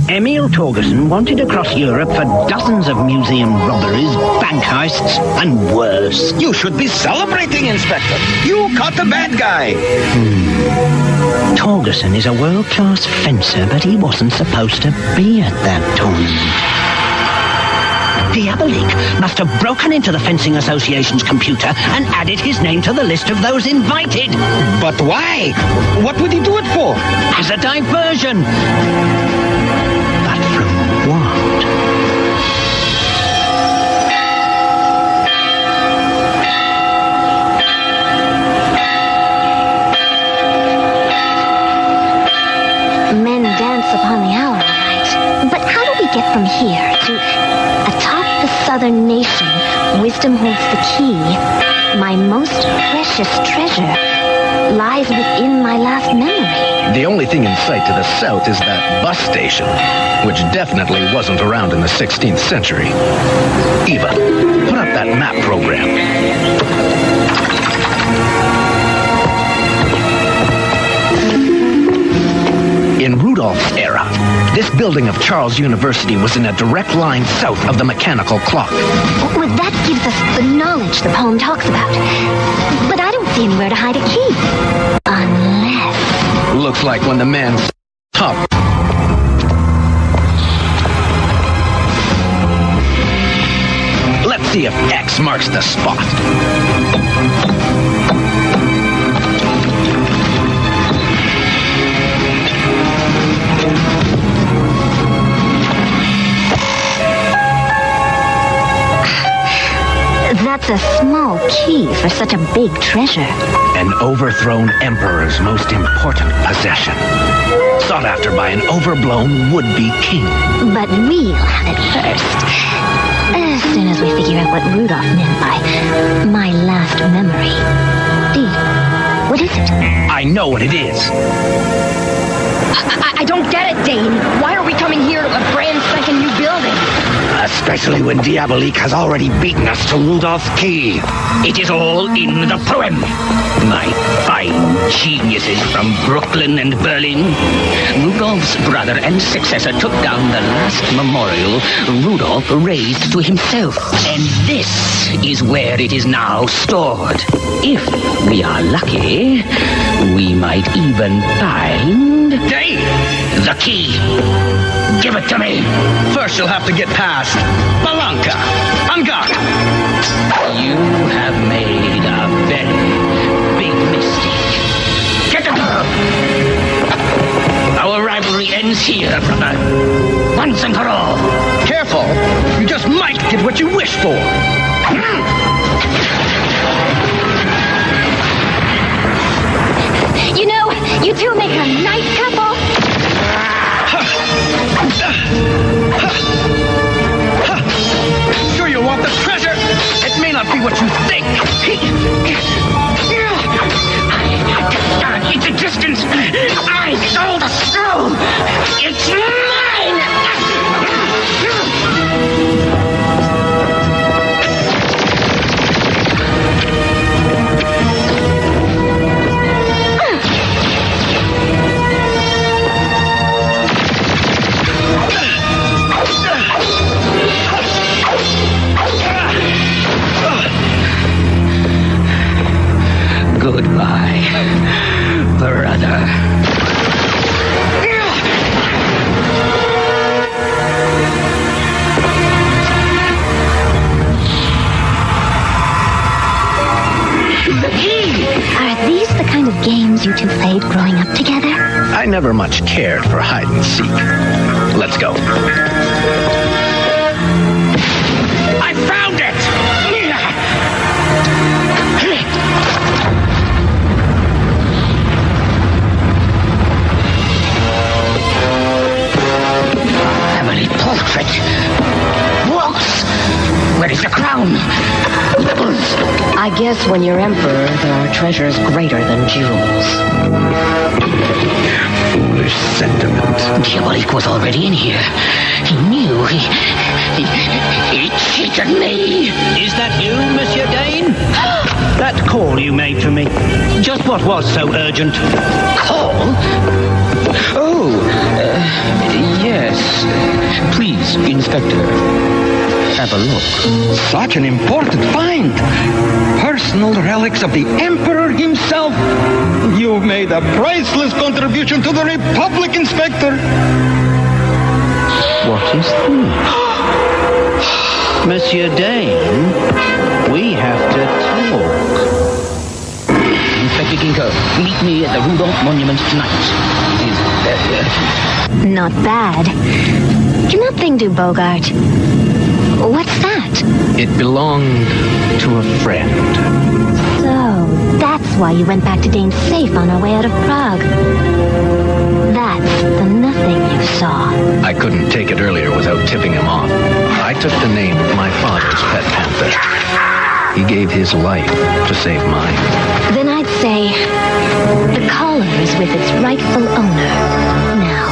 do. Emil Torgerson wanted across Europe for dozens of museum robberies, bank heists, and worse. You should be celebrating, Inspector. You caught the bad guy. Torgerson is a world-class fencer, but he wasn't supposed to be at that tournament. Diabolik must have broken into the Fencing Association's computer and added his name to the list of those invited. But why? What would he do it for? As a diversion. But from what? Men dance upon the hour, all right. But how do we get from here to atop the southern nation? Wisdom holds the key. My most precious treasure lies within my last memory. The only thing in sight to the south is that bus station, which definitely wasn't around in the 16th century. Eva, put up that map program. In Rudolph's era, this building of Charles University was in a direct line south of the mechanical clock. Well, that gives us the knowledge the poem talks about. But I don't see anywhere to hide a key. Unless... Looks like when the man's top. Let's see if X marks the spot. That's a small key for such a big treasure. An overthrown emperor's most important possession. Sought after by an overblown would-be king. But we'll have it first. As soon as we figure out what Rudolph meant by my last memory. Dee, what is it? I know what it is. I don't get it, Dane. Why are we coming here to a brand spanking new building? Especially when Diabolik has already beaten us to Rudolph's key. It is all in the poem, my fine geniuses from Brooklyn and Berlin. Rudolph's brother and successor took down the last memorial Rudolph raised to himself. And this is where it is now stored. If we are lucky, we might even find... Dane! The key. Give it to me. First, you'll have to get past Balanka. On guard. You have made a very big mistake. Get the girl. Our rivalry ends here, brother. Once and for all. Careful. You just might get what you wish for. You know, you two make a nice couple. Sure you want the treasure? It may not be what you think. Its existence. I stole the scroll. It's mine. Goodbye, brother. The key! Are these the kind of games you two played growing up together? I never much cared for hide and seek. Let's go. I found it! Family portrait. Books. Where is the crown? I guess when you're emperor, there are treasures greater than jewels. Foolish sentiment. Diabolik was already in here. He knew. He cheated me. Is that you, Monsieur Dane? That call you made to me. Just what was so urgent? Call? Oh, yes. Please, Inspector, have a look. Such an important find. Personal relics of the Emperor himself. You've made a priceless contribution to the Republic, Inspector. What is this? Monsieur Dane, we have to talk. Inspector Ginkgo, meet me at the Rudolph Monument tonight. It is very urgent. Not bad. Can that thing do, Bogart? What's that? It belonged to a friend. So, that's why you went back to Dane's safe on our way out of Prague. That's the nothing you saw. I couldn't take it earlier without tipping him off. I took the name of my father's pet panther. He gave his life to save mine. Then I'd say the collar is with its rightful owner now.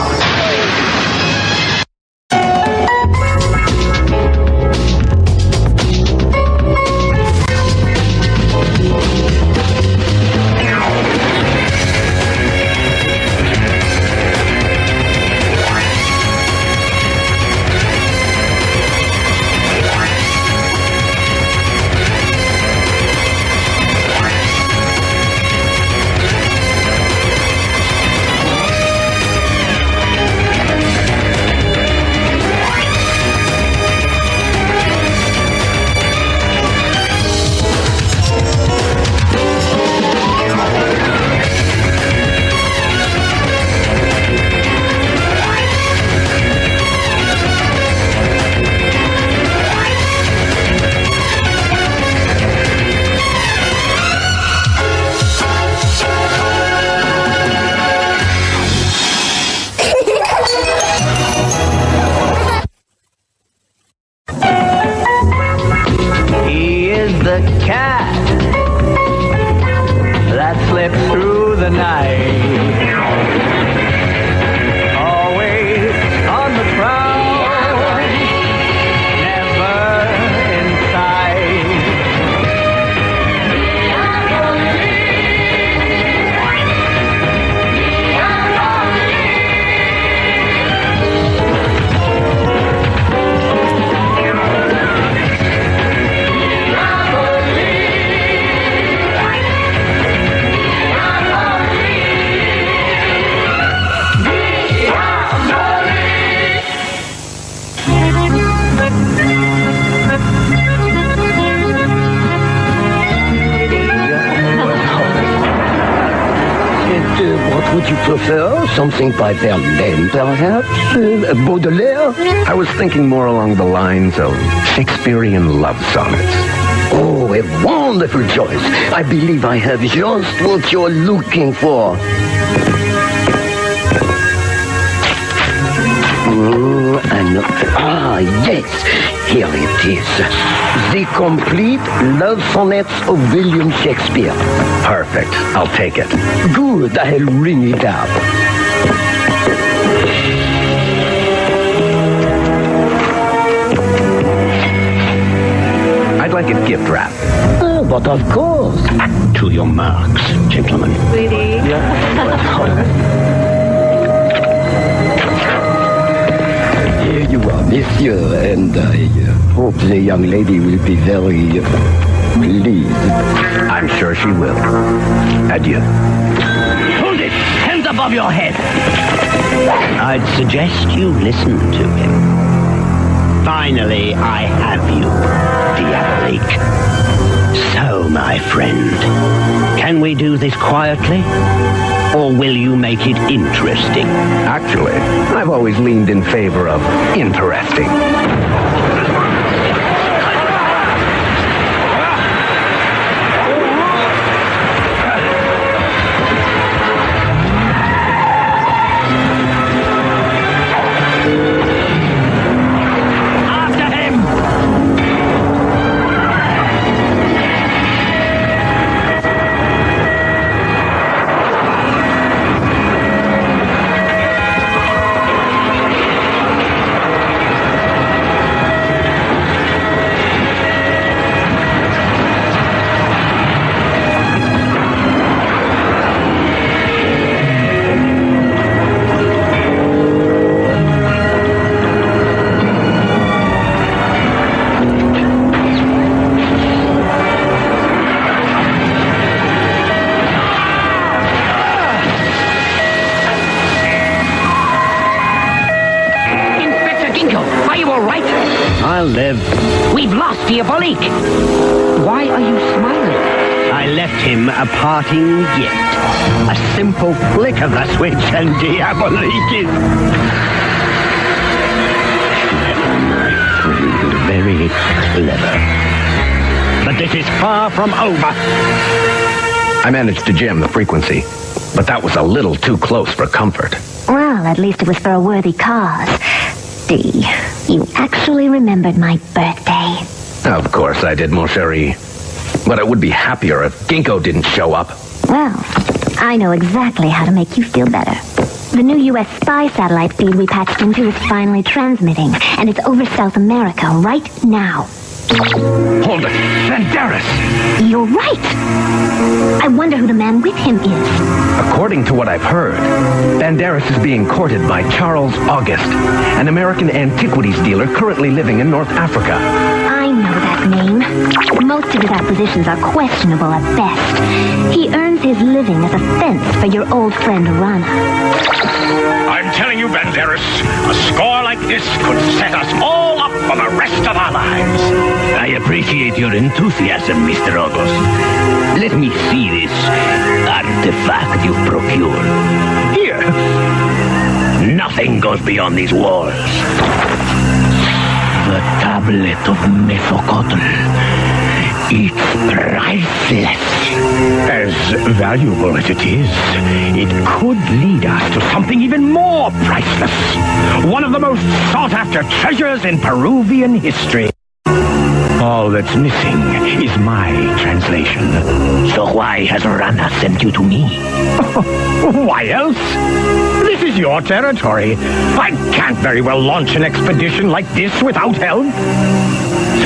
What would you prefer? Something by Verlaine, perhaps? Baudelaire? I was thinking more along the lines of Shakespearean love sonnets. Oh, a wonderful choice. I believe I have just what you're looking for. Yes, here it is. The complete love sonnets of William Shakespeare. Perfect. I'll take it. Good, I'll ring it up. I'd like it gift wrapped. But of course. To your marks, gentlemen. Sweetie. Here you are, monsieur, and I hope the young lady will be very pleased. I'm sure she will. Adieu. Hold it! Hands above your head! I'd suggest you listen to him. Finally, I have you, Diabolik. So, my friend, can we do this quietly? Or will you make it interesting? Actually, I've always leaned in favor of interesting. I'll live. We've lost Diabolik. Why are you smiling? I left him a parting gift. A simple flick of the switch and Diabolik is... My friend, very clever. But this is far from over. I managed to jam the frequency, but that was a little too close for comfort. Well, at least it was for a worthy cause. D, you actually remembered my birthday. Of course I did, mon chéri. But I would be happier if Ginkgo didn't show up. Well, I know exactly how to make you feel better. The new U.S. spy satellite feed we patched into is finally transmitting, and it's over South America right now. Hold it! Banderas! You're right! I wonder who the man with him is. According to what I've heard, Banderas is being courted by Charles August, an American antiquities dealer currently living in North Africa. I know that name. Most of his acquisitions are questionable at best. He earns his living as a fence for your old friend Rana. I'm telling you, Banderas, a score like this could set us all up for the rest of our lives. I appreciate your enthusiasm, Mr. August. Let me see this artifact you've procured. Here. Nothing goes beyond these walls. The tablet of Mesocotl. It's priceless. As valuable as it is, it could lead us to something even more priceless. One of the most sought-after treasures in Peruvian history. All that's missing is my translation. So why has Rana sent you to me? Why else? This is your territory. I can't very well launch an expedition like this without help.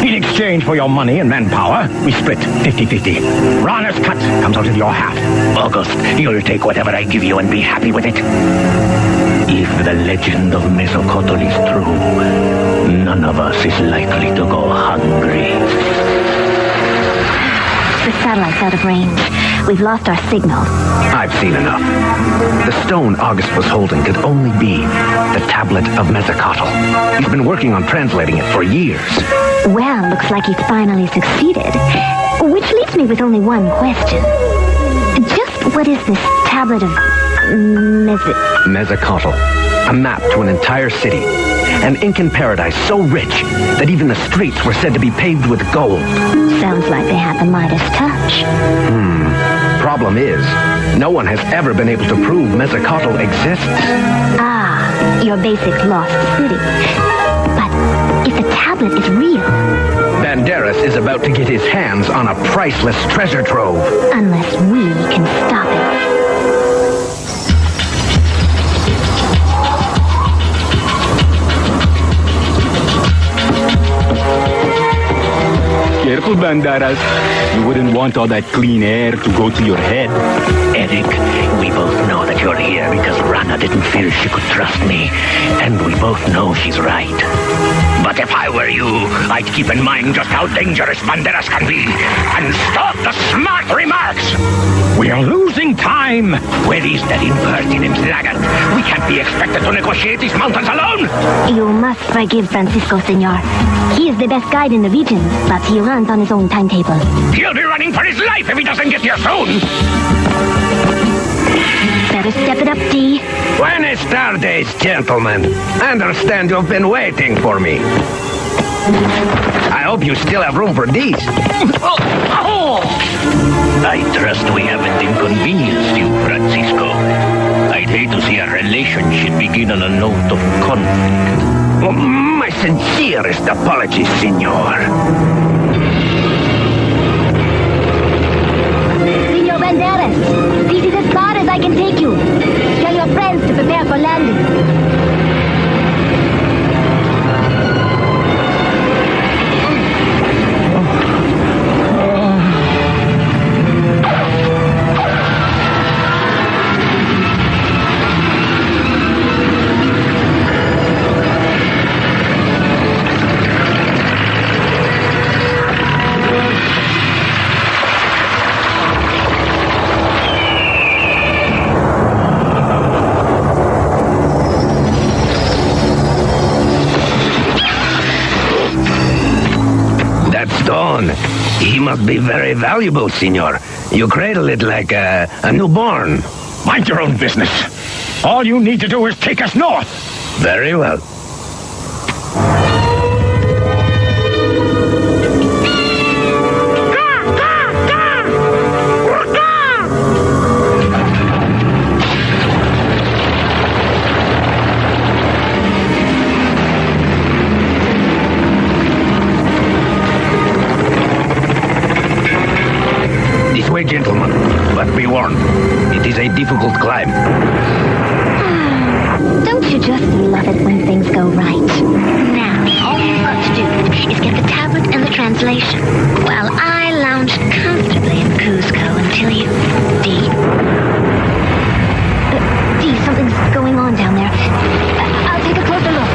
In exchange for your money and manpower, we split 50-50. Rana's cut comes out of your half. August, you'll take whatever I give you and be happy with it. If the legend of Mesocotl is true, none of us is likely to go hungry. The satellite's out of range. We've lost our signal. I've seen enough. The stone August was holding could only be the tablet of Mesocotl. He's been working on translating it for years. Well, looks like he's finally succeeded. Which leaves me with only one question. Just What is this tablet of Mezzacotl. A map to an entire city. An Incan paradise so rich that even the streets were said to be paved with gold. Sounds like they had the Midas touch. Problem is, no one has ever been able to prove Mezzacotl exists. Ah, your basic lost city. But if the tablet is real... Banderas is about to get his hands on a priceless treasure trove. Unless we can stop it. Careful, Banderas. You wouldn't want all that clean air to go to your head. Eric, we both know that you're here because Rana didn't feel she could trust me. And we both know she's right. But if I were you, I'd keep in mind just how dangerous Banderas can be and stop the smart remarks. We are losing time. Where is that impertinent laggard? We can't be expected to negotiate these mountains alone. You must forgive Francisco, senor. He is the best guide in the region, but he runs on his own timetable. He'll be running for his life if he doesn't get here soon. Better step it up, D. Buenas tardes, gentlemen. I understand you've been waiting for me. I hope you still have room for these. I trust we haven't inconvenienced you, Francisco. I'd hate to see a relationship begin on a note of conflict. My sincerest apologies, senor. Senor Banderas, this is as far as I can take you. Tell your friends to prepare for landing. He must be very valuable, senor. You cradle it like a newborn. Mind your own business. All you need to do is take us north. Very well. Gentlemen, but be warned, it is a difficult climb. Don't you just love it when things go right? Now, all you've got to do is get the tablet and the translation, while I lounge comfortably in Cusco until you... D, something's going on down there. I'll take a closer look.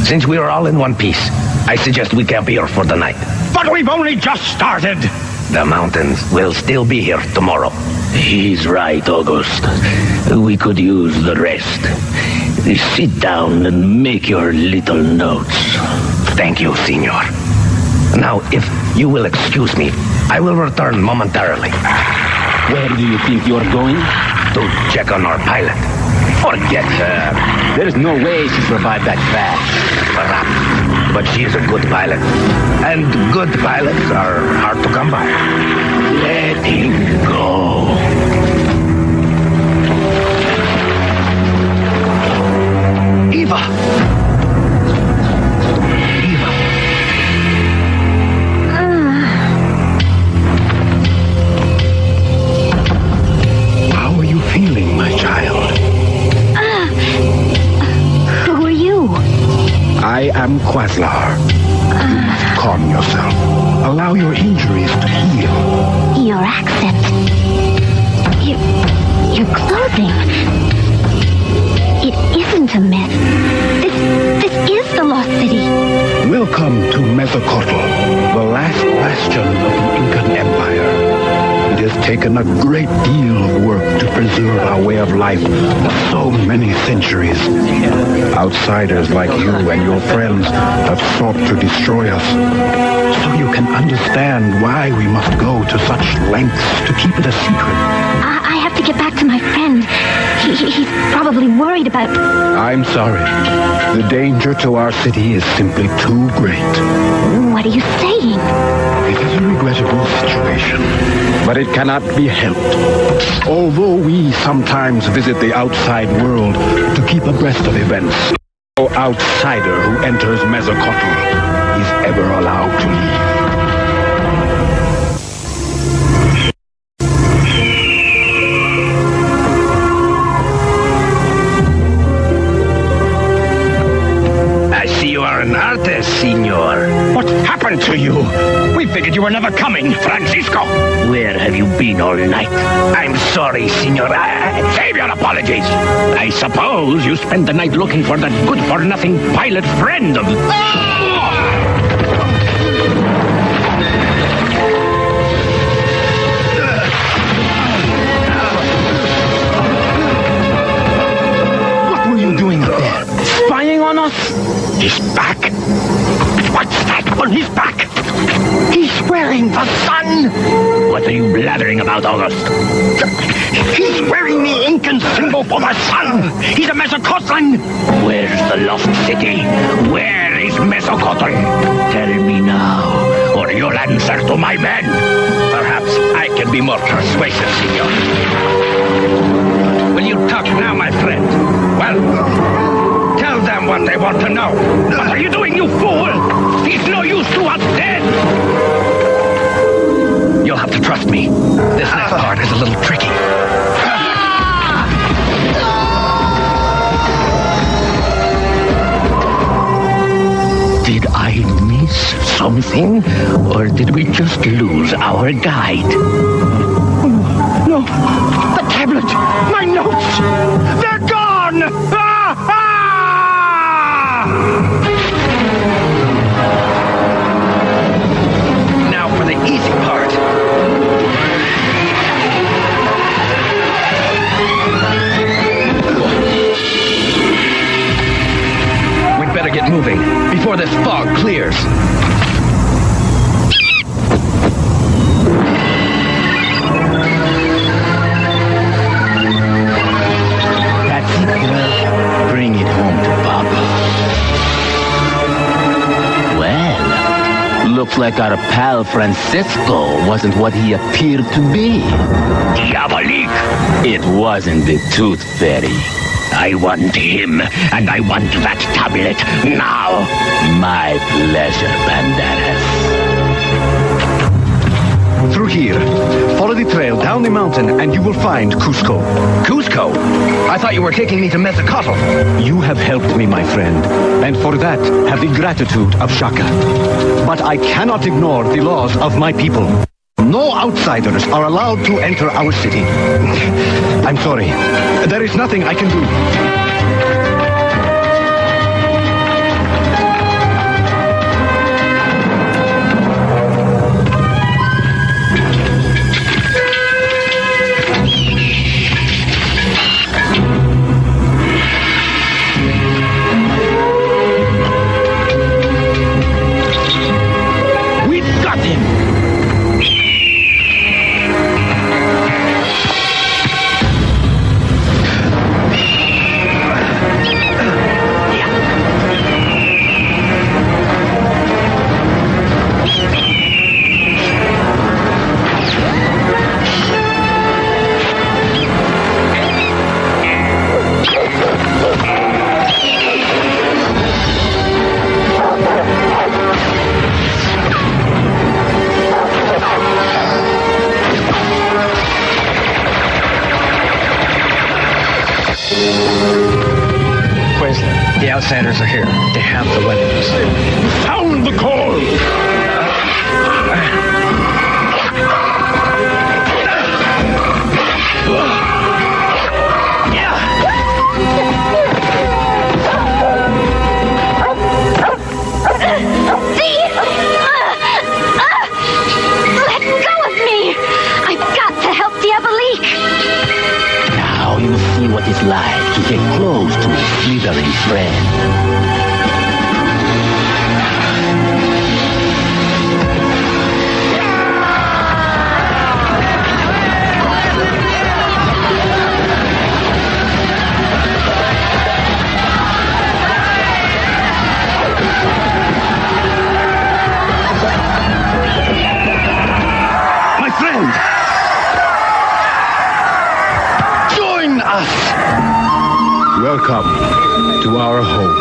Since we are all in one piece, I suggest we camp here for the night. But we've only just started. The mountains will still be here tomorrow. He's right, August. We could use the rest. Sit down and make your little notes. Thank you, senor. Now, if you will excuse me, I will return momentarily. Where do you think you're going? To check on our pilot. Forget her. There's no way she survived that crash. Perhaps. But she is a good pilot. And good pilots are hard to come by. Let him go. I am Quaslar. You must calm yourself. Allow your injuries to heal. Your accent. Your clothing. It isn't a myth. This is the Lost City. Welcome to Mezocotl, the last bastion of the Incan Empire. It has taken a great deal of work to preserve our way of life for so many centuries. Outsiders like you and your friends have sought to destroy us. So you can understand why we must go to such lengths to keep it a secret. I have to get back to my friend. He's probably worried about... I'm sorry. The danger to our city is simply too great. What are you saying? It is a regrettable situation, but it cannot be helped. Although we sometimes visit the outside world to keep abreast of events, no outsider who enters Mezocotl is ever allowed to leave. An artist, senor. What happened to you? We figured you were never coming, Francisco. Where have you been all night? I'm sorry, senor. Save your apologies. I suppose you spent the night looking for that good-for-nothing pilot friend of... What were you doing up there? Spying on us? He's back. What's that on his back? He's wearing the sun. What are you blathering about, August? He's wearing the Incan symbol for the sun. He's a Mezocotlan. Where's the lost city? Where is Mezocotl? Tell me now, or you'll answer to my men. Perhaps I can be more persuasive, senor. Will you talk now, my friend? Well... tell them what they want to know. What are you doing, you fool? He's no use to us dead. You'll have to trust me. This next part is a little tricky. Did I miss something? Or did we just lose our guide? No. The tablet. My notes. They're gone. Now for the easy part. We'd better get moving before this fog clears. That's it, girl. Bring it home to Papa. Well, looks like our pal Francisco wasn't what he appeared to be. Diabolik! It wasn't the Tooth Fairy. I want him, and I want that tablet now. My pleasure, Banderas. Through here. Follow the trail down the mountain and you will find Cusco. Cusco? I thought you were taking me to Mezocotl. You have helped me, my friend, and for that have the gratitude of Shaka. But I cannot ignore the laws of my people. No outsiders are allowed to enter our city. I'm sorry. There is nothing I can do. The outsiders are here. They have the weapons. Sound the call! Let go of me! I've got to help Diabolik! Now you see what it's like to get close to a slithering friend. Welcome to our home.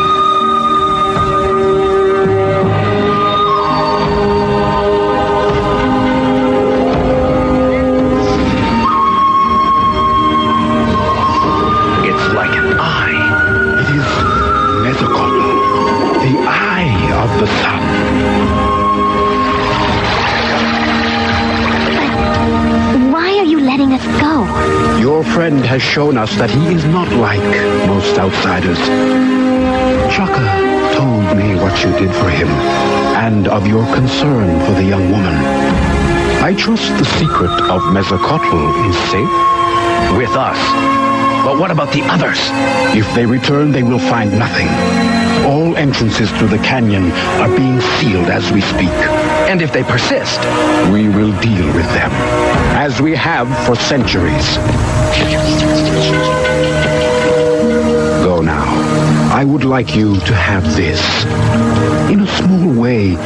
It's like an eye. It is Mezocotl, the eye of the sun. Why are you letting us go? Your friend has shown us that he is not like most outsiders. Chaka told me what you did for him, and of your concern for the young woman. I trust the secret of Mezocotl is safe. With us. But what about the others? If they return, they will find nothing. All entrances to the canyon are being sealed as we speak. And if they persist? We will deal with them, as we have for centuries. Go now. I would like you to have this. In a small way,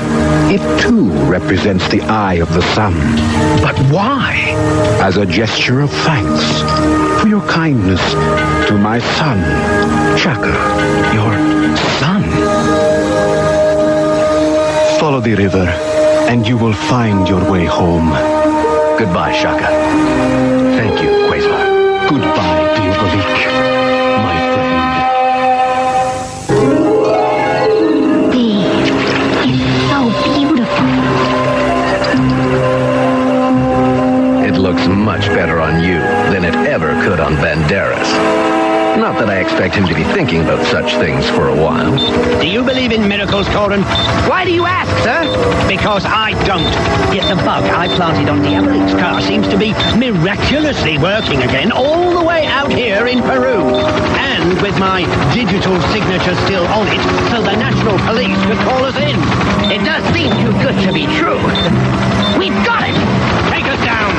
it too represents the eye of the sun. But why? As a gesture of thanks for your kindness to my son, Chaka. Your son? Follow the river, and you will find your way home. Goodbye, Chaka. Thank you, Quasar. Goodbye, Diabolik, my friend. Babe, it's so beautiful. It looks much better on you than it ever could on Banderas. Not that I expect him to be thinking about such things for a while. Do you believe in miracles, Corin? Why do you ask, sir? Because I don't. Yet the bug I planted on Diabolik's car seems to be miraculously working again all the way out here in Peru. And with my digital signature still on it, so the National Police could call us in. It does seem too good to be true. We've got it! Take us down!